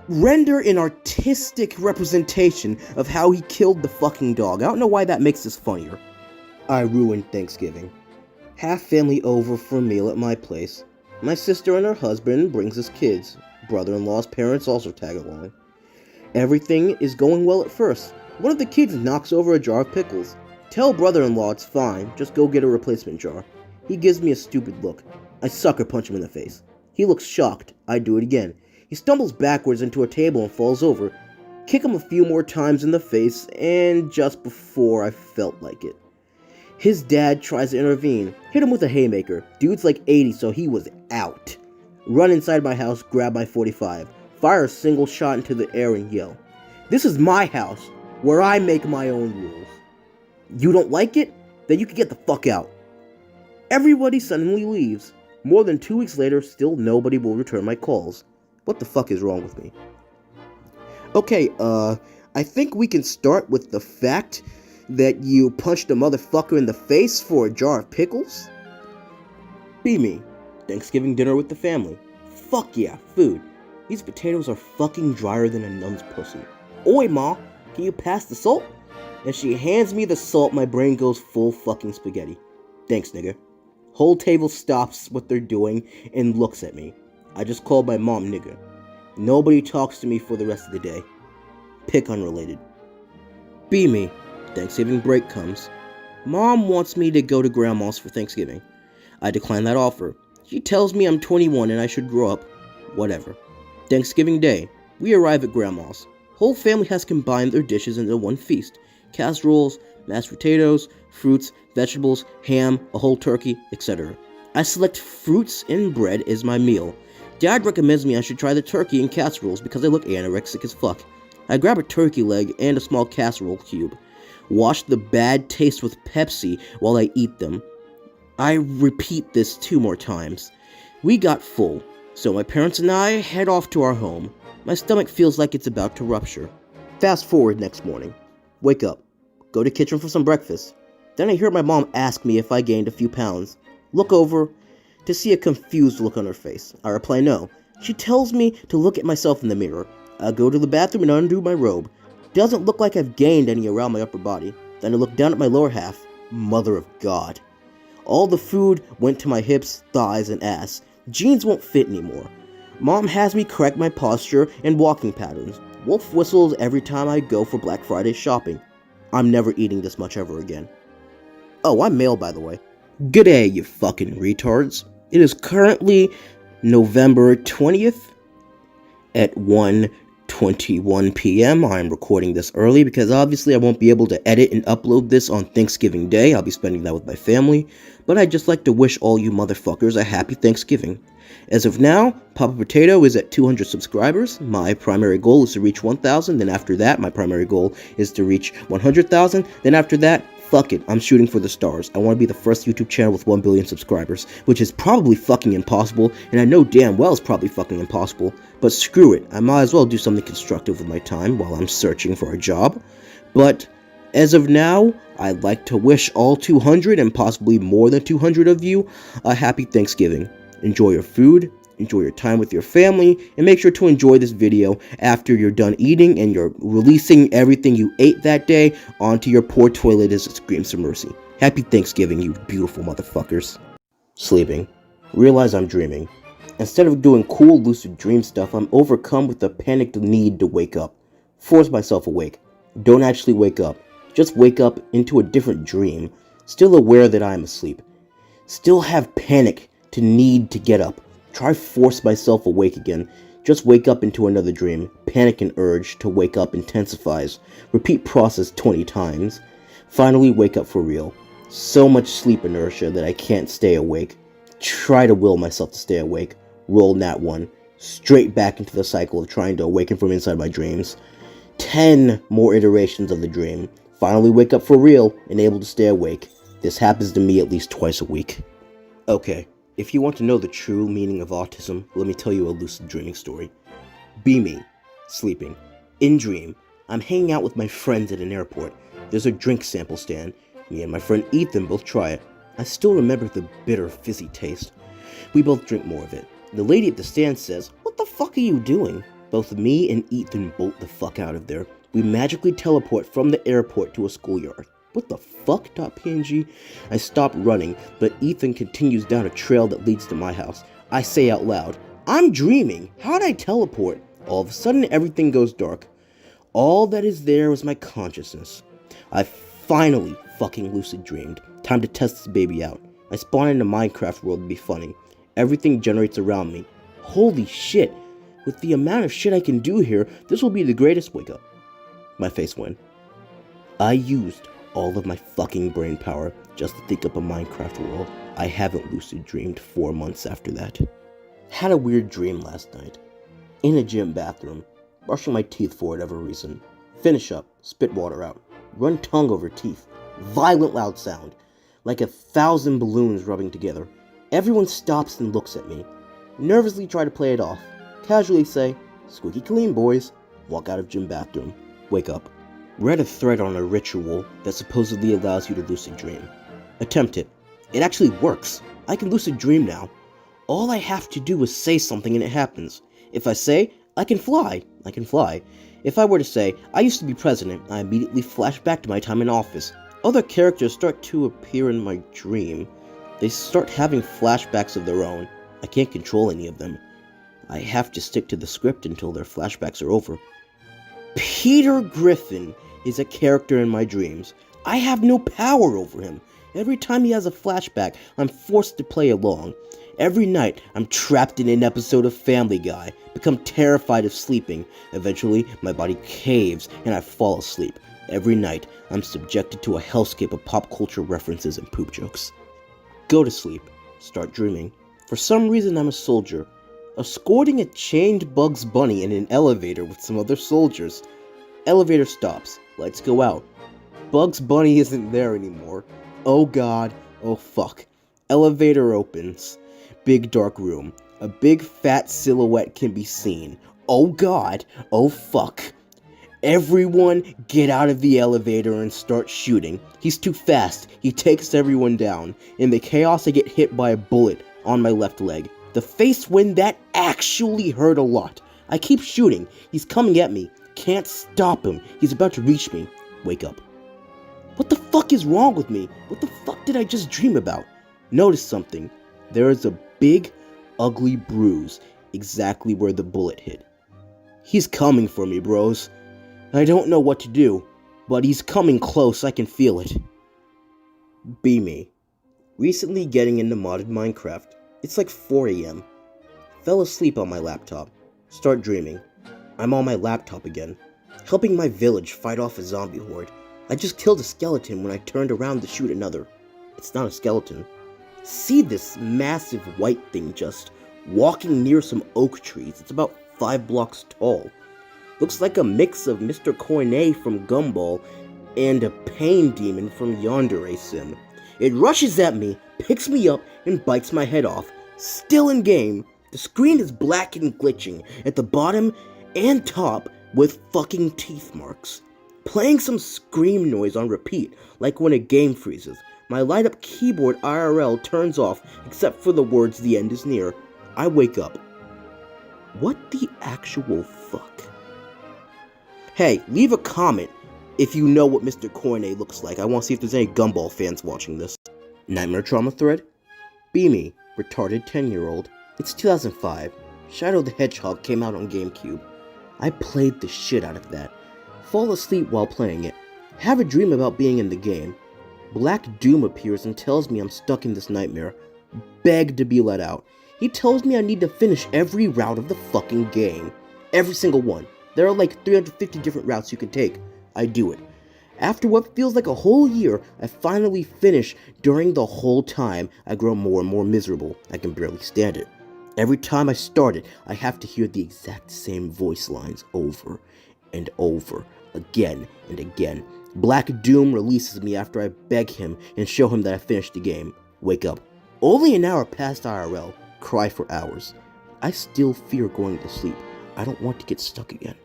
render an artistic representation of how he killed the fucking dog. I don't know why that makes this funnier. I ruined Thanksgiving. Half family over for a meal at my place. My sister and her husband brings us kids. Brother-in-law's parents also tag along. Everything is going well at first. One of the kids knocks over a jar of pickles. Tell brother-in-law it's fine, just go get a replacement jar. He gives me a stupid look. I sucker punch him in the face. He looks shocked. I do it again. He stumbles backwards into a table and falls over. Kick him a few more times in the face, and just before I felt like it, his dad tries to intervene. Hit him with a haymaker. Dude's like 80, so he was out. Run inside my house, grab my .45. Fire a single shot into the air and yell, "This is my house, where I make my own rules. You don't like it? Then you can get the fuck out." Everybody suddenly leaves. More than 2 weeks later, still nobody will return my calls. What the fuck is wrong with me? Okay, I think we can start with the fact that you punched a motherfucker in the face for a jar of pickles? Be me. Thanksgiving dinner with the family. Fuck yeah, food. These potatoes are fucking drier than a nun's pussy. Oi, ma, can you pass the salt? As she hands me the salt, my brain goes full fucking spaghetti. Thanks, nigga. Whole table stops what they're doing and looks at me. I just called my mom nigga. Nobody talks to me for the rest of the day. Pick unrelated. Be me. Thanksgiving break comes. Mom wants me to go to grandma's for Thanksgiving. I decline that offer. She tells me I'm 21 and I should grow up. Whatever. Thanksgiving Day. We arrive at grandma's. Whole family has combined their dishes into one feast. Casseroles, mashed potatoes, fruits, vegetables, ham, a whole turkey, etc. I select fruits and bread as my meal. Dad recommends me I should try the turkey and casseroles because I look anorexic as fuck. I grab a turkey leg and a small casserole cube. Wash the bad taste with Pepsi while I eat them. I repeat this 2 more times. We got full, so my parents and I head off to our home. My stomach feels like it's about to rupture. Fast forward next morning. Wake up. Go to kitchen for some breakfast. Then I hear my mom ask me if I gained a few pounds. Look over to see a confused look on her face. I reply no. She tells me to look at myself in the mirror. I go to the bathroom and undo my robe. Doesn't look like I've gained any around my upper body. Then I look down at my lower half. Mother of God. All the food went to my hips, thighs, and ass. Jeans won't fit anymore. Mom has me correct my posture and walking patterns. Wolf whistles every time I go for Black Friday shopping. I'm never eating this much ever again. Oh, I'm male, by the way. G'day, you fucking retards. It is currently November 20th at 1:21 p.m. I'm recording this early because obviously I won't be able to edit and upload this on Thanksgiving Day. I'll be spending that with my family. But I'd just like to wish all you motherfuckers a happy Thanksgiving. As of now, Papa Potato is at 200 subscribers. My primary goal is to reach 1,000. Then after that, my primary goal is to reach 100,000. Then after that, fuck it, I'm shooting for the stars. I want to be the first YouTube channel with 1 billion subscribers, which is probably fucking impossible, and I know damn well it's probably fucking impossible. But screw it, I might as well do something constructive with my time while I'm searching for a job. But as of now, I'd like to wish all 200 and possibly more than 200 of you a happy Thanksgiving. Enjoy your food, enjoy your time with your family, and make sure to enjoy this video after you're done eating and you're releasing everything you ate that day onto your poor toilet as it screams for mercy. Happy Thanksgiving, you beautiful motherfuckers. Sleeping. Realize I'm dreaming. Instead of doing cool lucid dream stuff, I'm overcome with the panicked need to wake up. Force myself awake. Don't actually wake up. Just wake up into a different dream, still aware that I am asleep. Still have panic to need to get up. Try force myself awake again. Just wake up into another dream. Panic and urge to wake up intensifies. Repeat process 20 times. Finally wake up for real. So much sleep inertia that I can't stay awake. Try to will myself to stay awake. Roll nat 1. Straight back into the cycle of trying to awaken from inside my dreams. 10 more iterations of the dream. Finally wake up for real and able to stay awake. This happens to me at least twice a week. Okay. If you want to know the true meaning of autism, let me tell you a lucid dreaming story. Be me, sleeping. In dream, I'm hanging out with my friends at an airport. There's a drink sample stand. Me and my friend Ethan both try it. I still remember the bitter, fizzy taste. We both drink more of it. The lady at the stand says, "What the fuck are you doing?" Both me and Ethan bolt the fuck out of there. We magically teleport from the airport to a schoolyard. What the fuck? .png. I stop running, but Ethan continues down a trail that leads to my house. I say out loud, "I'm dreaming. How'd I teleport?" All of a sudden, everything goes dark. All that is there is my consciousness. I finally fucking lucid dreamed. Time to test this baby out. I spawn in a Minecraft world to be funny. Everything generates around me. Holy shit. With the amount of shit I can do here, this will be the greatest wake up. My face went. I used all of my fucking brain power just to think up a Minecraft world. I haven't lucid dreamed 4 months after that. Had a weird dream last night. In a gym bathroom, brushing my teeth for whatever reason. Finish up, spit water out, run tongue over teeth. Violent loud sound, like 1,000 balloons rubbing together. Everyone stops and looks at me. Nervously try to play it off. Casually say, "Squeaky clean, boys." Walk out of gym bathroom. Wake up. Read a thread on a ritual that supposedly allows you to lucid dream. Attempt it. It actually works. I can lucid dream now. All I have to do is say something and it happens. If I say, "I can fly," I can fly. If I were to say, "I used to be president," I immediately flash back to my time in office. Other characters start to appear in my dream. They start having flashbacks of their own. I can't control any of them. I have to stick to the script until their flashbacks are over. Peter Griffin is a character in my dreams. I have no power over him. Every time he has a flashback, I'm forced to play along. Every night, I'm trapped in an episode of Family Guy, become terrified of sleeping. Eventually, my body caves and I fall asleep. Every night, I'm subjected to a hellscape of pop culture references and poop jokes. Go to sleep. Start dreaming. For some reason, I'm a soldier, escorting a chained Bugs Bunny in an elevator with some other soldiers. Elevator stops. Lights go out. Bugs Bunny isn't there anymore. Oh god. Oh fuck. Elevator opens. Big dark room. A big fat silhouette can be seen. Oh god, oh fuck. Everyone get out of the elevator and start shooting. He's too fast. He takes everyone down. In the chaos, I get hit by a bullet on my left leg. The face wind that actually hurt a lot. I keep shooting. He's coming at me. Can't stop him. He's about to reach me. Wake up. What the fuck is wrong with me? What the fuck did I just dream about? Notice something. There is a big, ugly bruise exactly where the bullet hit. He's coming for me, bros. I don't know what to do, but he's coming close, I can feel it. Be me. Recently getting into modded Minecraft. It's like 4 AM. Fell asleep on my laptop. Start dreaming. I'm on my laptop again, helping my village fight off a zombie horde. I just killed a skeleton when I turned around to shoot another. It's not a skeleton. See this massive white thing just walking near some oak trees. It's about 5 blocks tall. Looks like a mix of Mr. Cornet from Gumball and a pain demon from Yandere Sim. It rushes at me, picks me up, and bites my head off. Still in game. The screen is black and glitching at the bottom and top with fucking teeth marks. Playing some scream noise on repeat, like when a game freezes. My light up keyboard IRL turns off except for the words "the end is near." I wake up. What the actual fuck? Hey, leave a comment if you know what Mr. Cornet looks like. I want to see if there's any Gumball fans watching this. Nightmare trauma thread? Be me, retarded 10-year-old. It's 2005. Shadow the Hedgehog came out on GameCube. I played the shit out of that. Fall asleep while playing it. Have a dream about being in the game. Black Doom appears and tells me I'm stuck in this nightmare. Beg to be let out. He tells me I need to finish every route of the fucking game. Every single one. There are like 350 different routes you can take. I do it. After what feels like a whole year, I finally finish. During the whole time, I grow more and more miserable. I can barely stand it. Every time I start it, I have to hear the exact same voice lines over and over, again and again. Black Doom releases me after I beg him and show him that I finished the game. Wake up. Only an hour past IRL. Cry for hours. I still fear going to sleep. I don't want to get stuck again.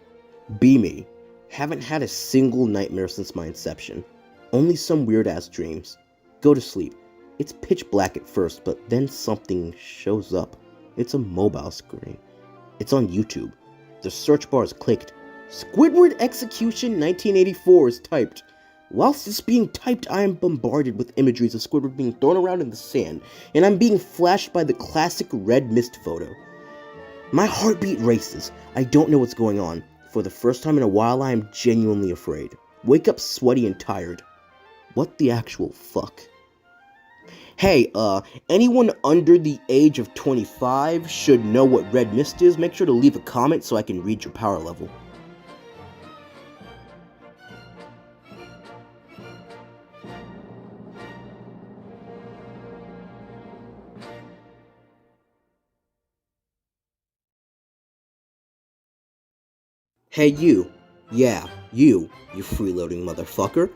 Be me. Haven't had a single nightmare since my inception. Only some weird-ass dreams. Go to sleep. It's pitch black at first, but then something shows up. It's a mobile screen. It's on YouTube. The search bar is clicked. Squidward Execution 1984 is typed. Whilst it's being typed, I am bombarded with imageries of Squidward being thrown around in the sand, and I'm being flashed by the classic red mist photo. My heartbeat races. I don't know what's going on. For the first time in a while, I am genuinely afraid. Wake up sweaty and tired. What the actual fuck? Hey, anyone under the age of 25 should know what red mist is. Make sure to leave a comment so I can read your power level. Hey you. Yeah, you freeloading motherfucker.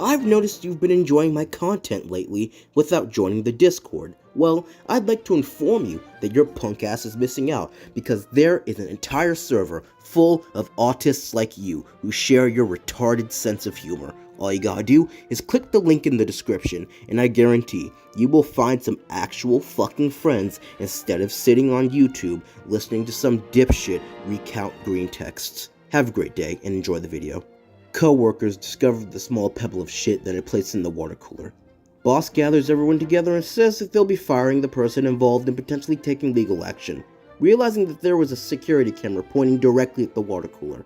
I've noticed you've been enjoying my content lately without joining the Discord. Well, I'd like to inform you that your punk ass is missing out because there is an entire server full of autists like you who share your retarded sense of humor. All you gotta do is click the link in the description and I guarantee you will find some actual fucking friends instead of sitting on YouTube listening to some dipshit recount Greentexts. Have a great day and enjoy the video. Co-workers discovered the small pebble of shit that had placed in the water cooler. Boss gathers everyone together and says that they'll be firing the person involved and potentially taking legal action, realizing that there was a security camera pointing directly at the water cooler.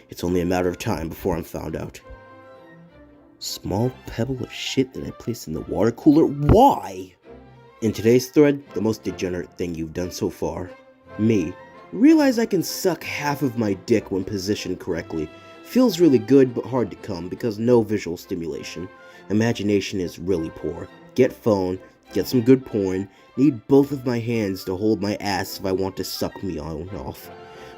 It's only a matter of time before I'm found out. Small pebble of shit that I placed in the water cooler? Why? In today's thread, the most degenerate thing you've done so far. Me. Realize I can suck half of my dick when positioned correctly. Feels really good but hard to come because no visual stimulation. Imagination is really poor. Get phone, get some good porn, need both of my hands to hold my ass if I want to suck me on off.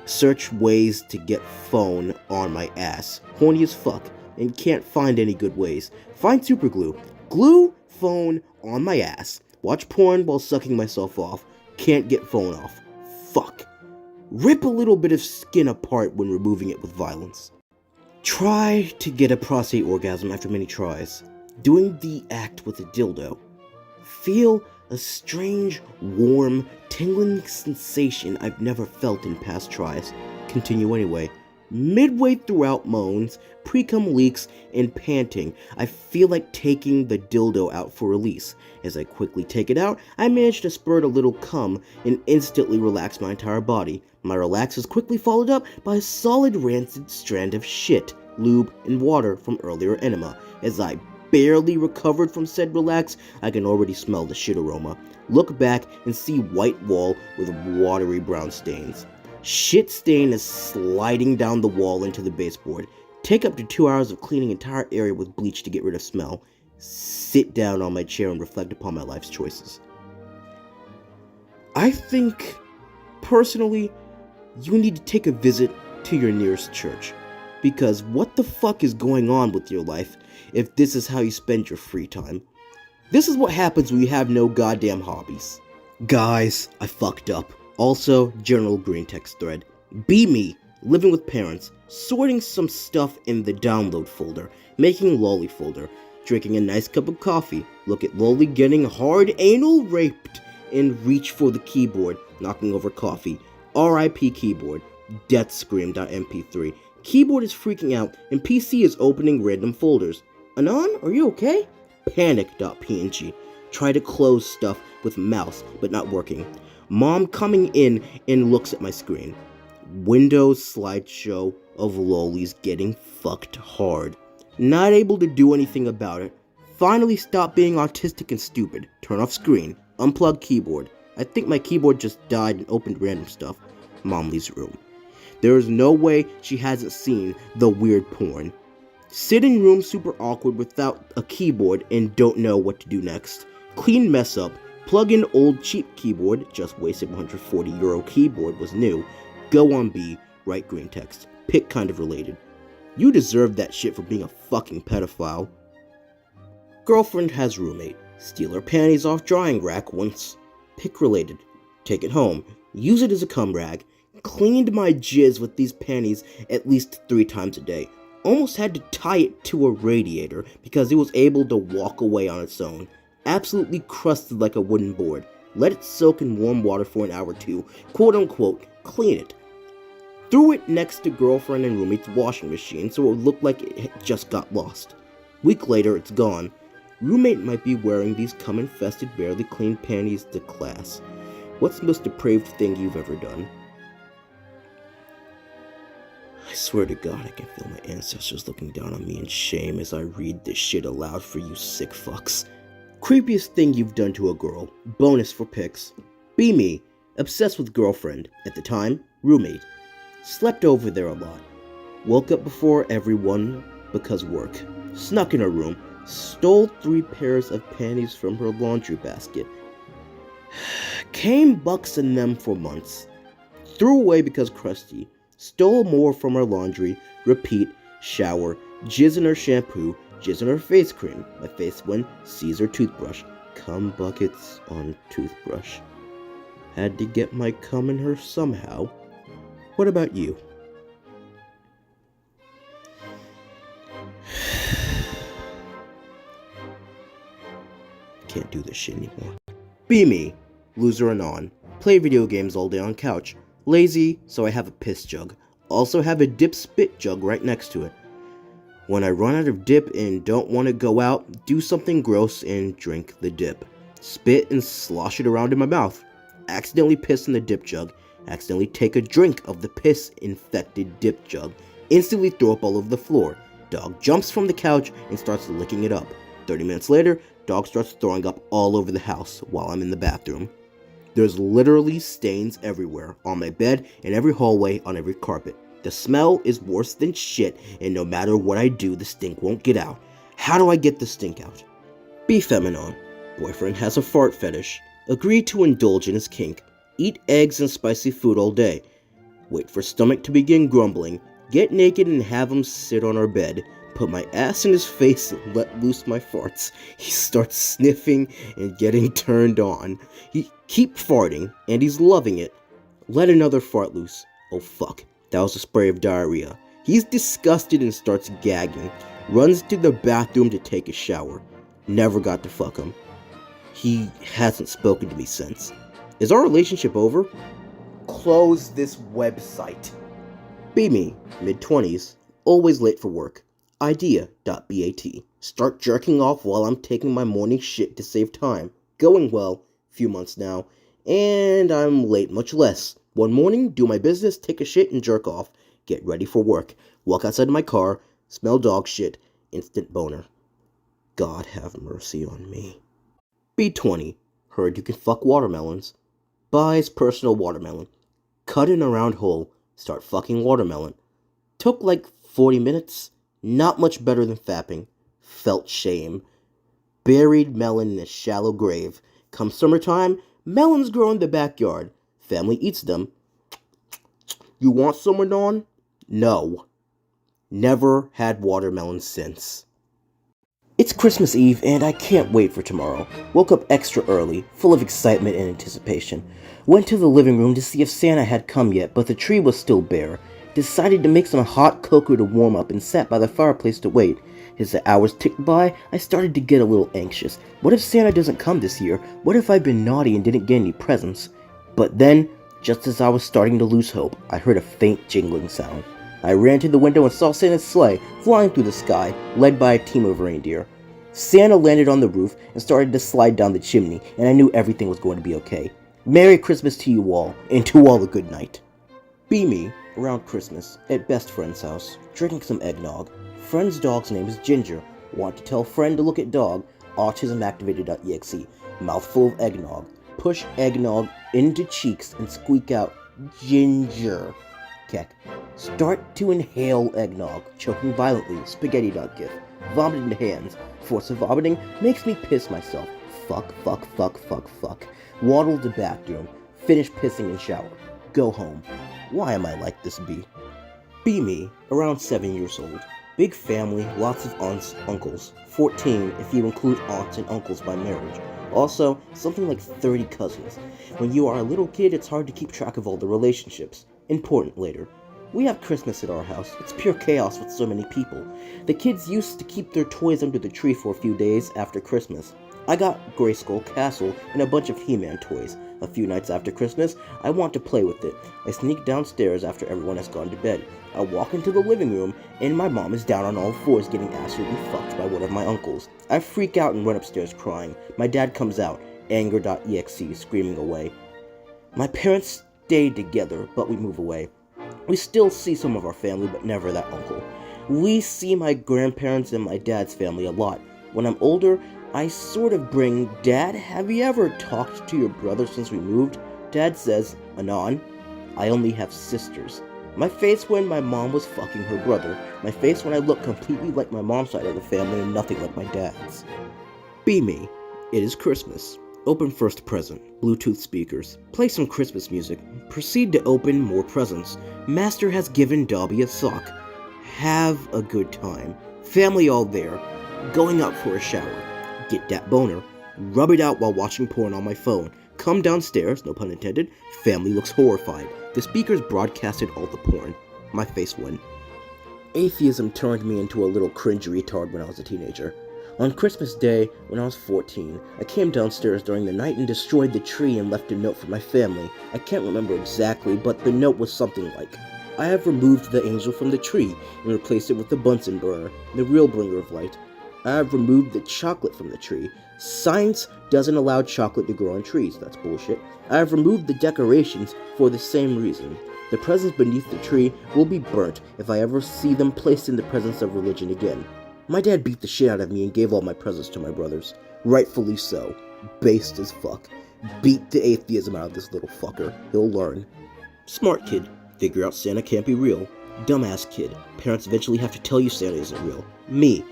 Search ways to get phone on my ass. Horny as fuck, and can't find any good ways. Find super glue. Glue phone on my ass. Watch porn while sucking myself off. Can't get phone off. Fuck. Rip a little bit of skin apart when removing it with violence. Try to get a prostate orgasm after many tries. Doing the act with a dildo. Feel a strange, warm, tingling sensation I've never felt in past tries. Continue anyway. Midway throughout moans, pre-cum leaks, and panting, I feel like taking the dildo out for release. As I quickly take it out, I manage to spurt a little cum and instantly relax my entire body. My relax is quickly followed up by a solid rancid strand of shit, lube, and water from earlier enema. As I barely recovered from said relax, I can already smell the shit aroma. Look back and see white wall with watery brown stains. Shit stain is sliding down the wall into the baseboard. Take up to 2 hours of cleaning entire area with bleach to get rid of smell. Sit down on my chair and reflect upon my life's choices. I think, personally, you need to take a visit to your nearest church. Because what the fuck is going on with your life if this is how you spend your free time? This is what happens when you have no goddamn hobbies. Guys, I fucked up. Also, general Greentext thread. Be me, living with parents, sorting some stuff in the download folder, making lolly folder, drinking a nice cup of coffee, look at lolly getting hard anal raped, and reach for the keyboard, knocking over coffee. RIP keyboard, death scream.mp3. Keyboard is freaking out, and PC is opening random folders. Anon, are you okay? Panic.png. Try to close stuff with mouse, but not working. Mom coming in and looks at my screen. Windows slideshow of lollies getting fucked hard. Not able to do anything about it. Finally stop being autistic and stupid. Turn off screen. Unplug keyboard. I think my keyboard just died and opened random stuff. Mom leaves room. There is no way she hasn't seen the weird porn. Sit in room super awkward without a keyboard and don't know what to do next. Clean mess up. Plug in old cheap keyboard, just wasted €140 keyboard was new. Go on B, write Greentexts. Pick kind of related. You deserve that shit for being a fucking pedophile. Girlfriend has roommate. Steal her panties off drying rack once. Pick related. Take it home. Use it as a cum rag. Cleaned my jizz with these panties at least 3 times a day. Almost had to tie it to a radiator because it was able to walk away on its own. Absolutely crusted like a wooden board. Let it soak in warm water for an hour or two. Quote unquote, clean it. Threw it next to girlfriend and roommate's washing machine so it would look like it just got lost. Week later, it's gone. Roommate might be wearing these cum-infested, barely clean panties to class. What's the most depraved thing you've ever done? I swear to God, I can feel my ancestors looking down on me in shame as I read this shit aloud for you sick fucks. Creepiest thing you've done to a girl. Bonus for pics. Be me. Obsessed with girlfriend. At the time, roommate. Slept over there a lot. Woke up before everyone because work. Snuck in her room. Stole 3 pairs of panties from her laundry basket. Came bucks in them for months. Threw away because crusty. Stole more from her laundry. Repeat. Shower. Jizz in her shampoo. Jizz in her face cream. My face one. Caesar toothbrush. Cum buckets on toothbrush. Had to get my cum in her somehow. What about you? Can't do this shit anymore. Be me. Loser anon. Play video games all day on couch. Lazy, so I have a piss jug. Also have a dip spit jug right next to it. When I run out of dip and don't want to go out, do something gross and drink the dip. Spit and slosh it around in my mouth. Accidentally piss in the dip jug. Accidentally take a drink of the piss-infected dip jug. Instantly throw up all over the floor. Dog jumps from the couch and starts licking it up. 30 minutes later, dog starts throwing up all over the house while I'm in the bathroom. There's literally stains everywhere, on my bed, in every hallway, on every carpet. The smell is worse than shit, and no matter what I do, the stink won't get out. How do I get the stink out? Be feminine. Boyfriend has a fart fetish. Agree to indulge in his kink. Eat eggs and spicy food all day. Wait for stomach to begin grumbling. Get naked and have him sit on our bed. Put my ass in his face and let loose my farts. He starts sniffing and getting turned on. He keep farting, and he's loving it. Let another fart loose. Oh fuck, that was a spray of diarrhea. He's disgusted and starts gagging. Runs to the bathroom to take a shower. Never got to fuck him. He hasn't spoken to me since. Is our relationship over? Close this website. Be me, mid-20s, always late for work. Idea.bat. Start jerking off while I'm taking my morning shit to save time. Going well, few months now, and I'm late much less. One morning, do my business, take a shit, and jerk off. Get ready for work. Walk outside my car, smell dog shit, instant boner. God have mercy on me. B20. Heard you can fuck watermelons. Buys personal watermelon. Cut in a round hole. Start fucking watermelon. Took like 40 minutes. Not much better than fapping. Felt shame. Buried melon in a shallow grave. Come summertime, melons grow in the backyard. Family eats them. You want some, Dawn? No. Never had watermelon since. It's Christmas Eve, and I can't wait for tomorrow. Woke up extra early, full of excitement and anticipation. Went to the living room to see if Santa had come yet, but the tree was still bare. Decided to make some hot cocoa to warm up and sat by the fireplace to wait. As the hours ticked by, I started to get a little anxious. What if Santa doesn't come this year? What if I've been naughty and didn't get any presents? But then, just as I was starting to lose hope, I heard a faint jingling sound. I ran to the window and saw Santa's sleigh flying through the sky, led by a team of reindeer. Santa landed on the roof and started to slide down the chimney, and I knew everything was going to be okay. Merry Christmas to you all, and to all a good night. Be me, around Christmas, at best friend's house, drinking some eggnog. Friend's dog's name is Ginger. Want to tell friend to look at dog, autismactivated.exe. Mouthful of eggnog. Push eggnog into cheeks and squeak out, Ginger. Keck. Start to inhale eggnog, choking violently, spaghetti.gif. Vomit into hands. Force of vomiting makes me piss myself. Fuck. Waddle to bathroom. Finish pissing and shower. Go home. Why am I like this, B? Be me, around 7 years old. Big family, lots of aunts, uncles. 14 if you include aunts and uncles by marriage. Also, something like 30 cousins. When you are a little kid, it's hard to keep track of all the relationships. Important later. We have Christmas at our house. It's pure chaos with so many people. The kids used to keep their toys under the tree for a few days after Christmas. I got Grayskull Castle and a bunch of He-Man toys. A few nights after Christmas, I want to play with it. I sneak downstairs after everyone has gone to bed. I walk into the living room, and my mom is down on all fours getting absolutely fucked by one of my uncles. I freak out and run upstairs crying. My dad comes out, anger.exe, screaming away. My parents stay together, but we move away. We still see some of our family, but never that uncle. We see my grandparents and my dad's family a lot. When I'm older, I sort of bring, Dad, have you ever talked to your brother since we moved? Dad says, Anon, I only have sisters. My face when my mom was fucking her brother. My face when I look completely like my mom's side of the family and nothing like my dad's. Be me. It is Christmas. Open first present. Bluetooth speakers. Play some Christmas music. Proceed to open more presents. Master has given Dobby a sock. Have a good time. Family all there. Going out for a shower. Get that boner. Rub it out while watching porn on my phone. Come downstairs, no pun intended. Family looks horrified. The speakers broadcasted all the porn. My face went. Atheism turned me into a little cringe retard when I was a teenager. On Christmas Day, when I was 14, I came downstairs during the night and destroyed the tree and left a note for my family. I can't remember exactly, but the note was something like, I have removed the angel from the tree and replaced it with the Bunsen burner, the real bringer of light. I have removed the chocolate from the tree. Science doesn't allow chocolate to grow on trees. That's bullshit. I have removed the decorations for the same reason. The presents beneath the tree will be burnt if I ever see them placed in the presence of religion again. My dad beat the shit out of me and gave all my presents to my brothers. Rightfully so. Based as fuck. Beat the atheism out of this little fucker. He'll learn. Smart kid. Figure out Santa can't be real. Dumbass kid. Parents eventually have to tell you Santa isn't real. Me.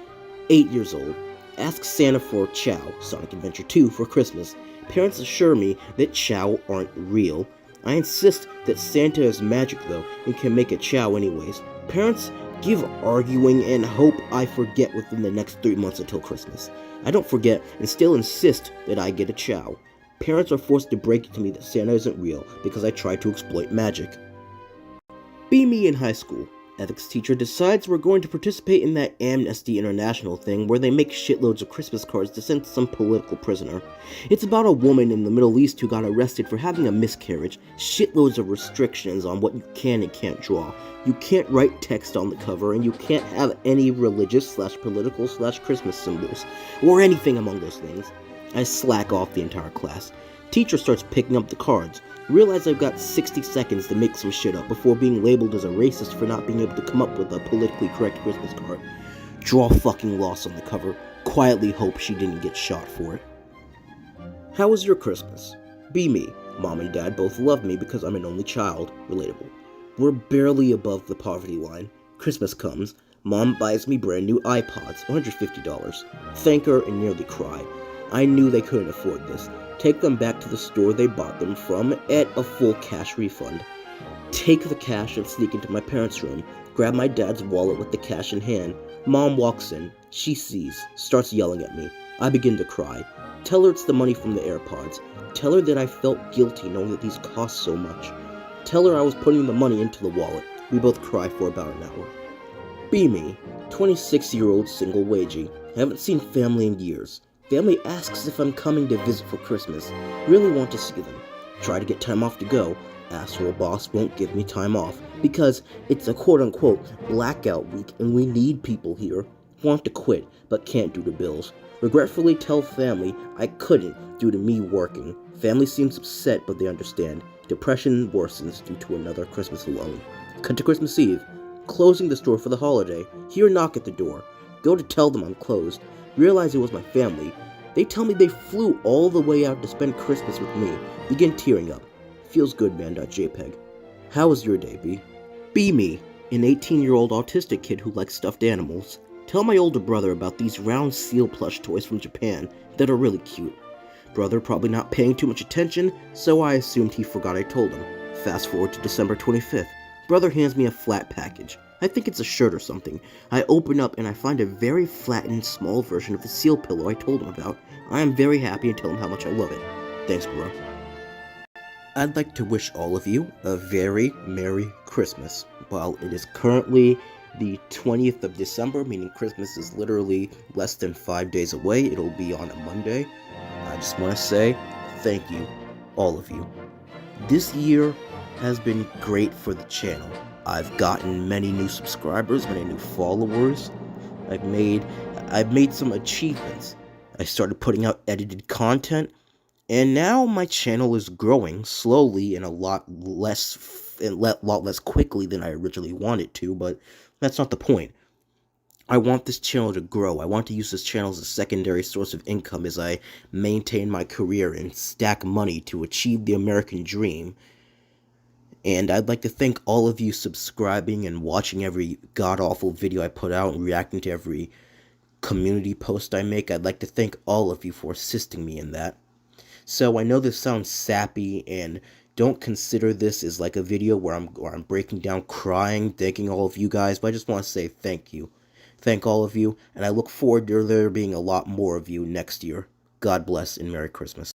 8 years old. Ask Santa for Chow, Sonic Adventure 2, for Christmas. Parents assure me that Chow aren't real. I insist that Santa is magic though, and can make a Chow anyways. Parents give arguing and hope I forget within the next 3 months until Christmas. I don't forget and still insist that I get a Chow. Parents are forced to break it to me that Santa isn't real because I tried to exploit magic. Be me in high school. Ethics teacher decides we're going to participate in that Amnesty International thing where they make shitloads of Christmas cards to send to some political prisoner. It's about a woman in the Middle East who got arrested for having a miscarriage, shitloads of restrictions on what you can and can't draw. You can't write text on the cover, and you can't have any religious/political/Christmas symbols, or anything among those things. I slack off the entire class. Teacher starts picking up the cards. Realize I've got 60 seconds to make some shit up before being labeled as a racist for not being able to come up with a politically correct Christmas card. Draw fucking loss on the cover. Quietly hope she didn't get shot for it. How was your Christmas? Be me. Mom and Dad both love me because I'm an only child. Relatable. We're barely above the poverty line. Christmas comes. Mom buys me brand new iPods, $150. Thank her and nearly cry. I knew they couldn't afford this. Take them back to the store they bought them from at a full cash refund. Take the cash and sneak into my parents' room. Grab my dad's wallet with the cash in hand. Mom walks in. She sees. Starts yelling at me. I begin to cry. Tell her it's the money from the AirPods. Tell her that I felt guilty knowing that these cost so much. Tell her I was putting the money into the wallet. We both cry for about an hour. Be me. 26-year-old single wagey. Haven't seen family in years. Family asks if I'm coming to visit for Christmas. Really want to see them. Try to get time off to go. Asshole boss won't give me time off because it's a quote-unquote blackout week and we need people here. Want to quit, but can't due to bills. Regretfully tell family I couldn't due to me working. Family seems upset, but they understand. Depression worsens due to another Christmas alone. Cut to Christmas Eve. Closing the store for the holiday. Hear a knock at the door. Go to tell them I'm closed. Realize it was my family. They tell me they flew all the way out to spend Christmas with me. Begin tearing up. Feels good, man.jpg. How was your day, B? Be me, an 18-year-old autistic kid who likes stuffed animals. Tell my older brother about these round seal plush toys from Japan that are really cute. Brother probably not paying too much attention, so I assumed he forgot I told him. Fast forward to December 25th. Brother hands me a flat package. I think it's a shirt or something. I open up and I find a very flattened, small version of the seal pillow I told him about. I am very happy and tell him how much I love it. Thanks, bro. I'd like to wish all of you a very Merry Christmas. While it is currently the 20th of December, meaning Christmas is literally less than 5 days away. It'll be on a Monday. I just want to say thank you, all of you. This year has been great for the channel. I've gotten many new subscribers, many new followers. I've made some achievements. I started putting out edited content, and now my channel is growing slowly and a lot less quickly than I originally wanted to, but that's not the point. I want this channel to grow. I want to use this channel as a secondary source of income as I maintain my career and stack money to achieve the American dream. And I'd like to thank all of you subscribing and watching every god-awful video I put out and reacting to every community post I make. I'd like to thank all of you for assisting me in that. So I know this sounds sappy, and don't consider this as like a video where I'm breaking down crying, thanking all of you guys, but I just want to say thank you. Thank all of you, and I look forward to there being a lot more of you next year. God bless and Merry Christmas.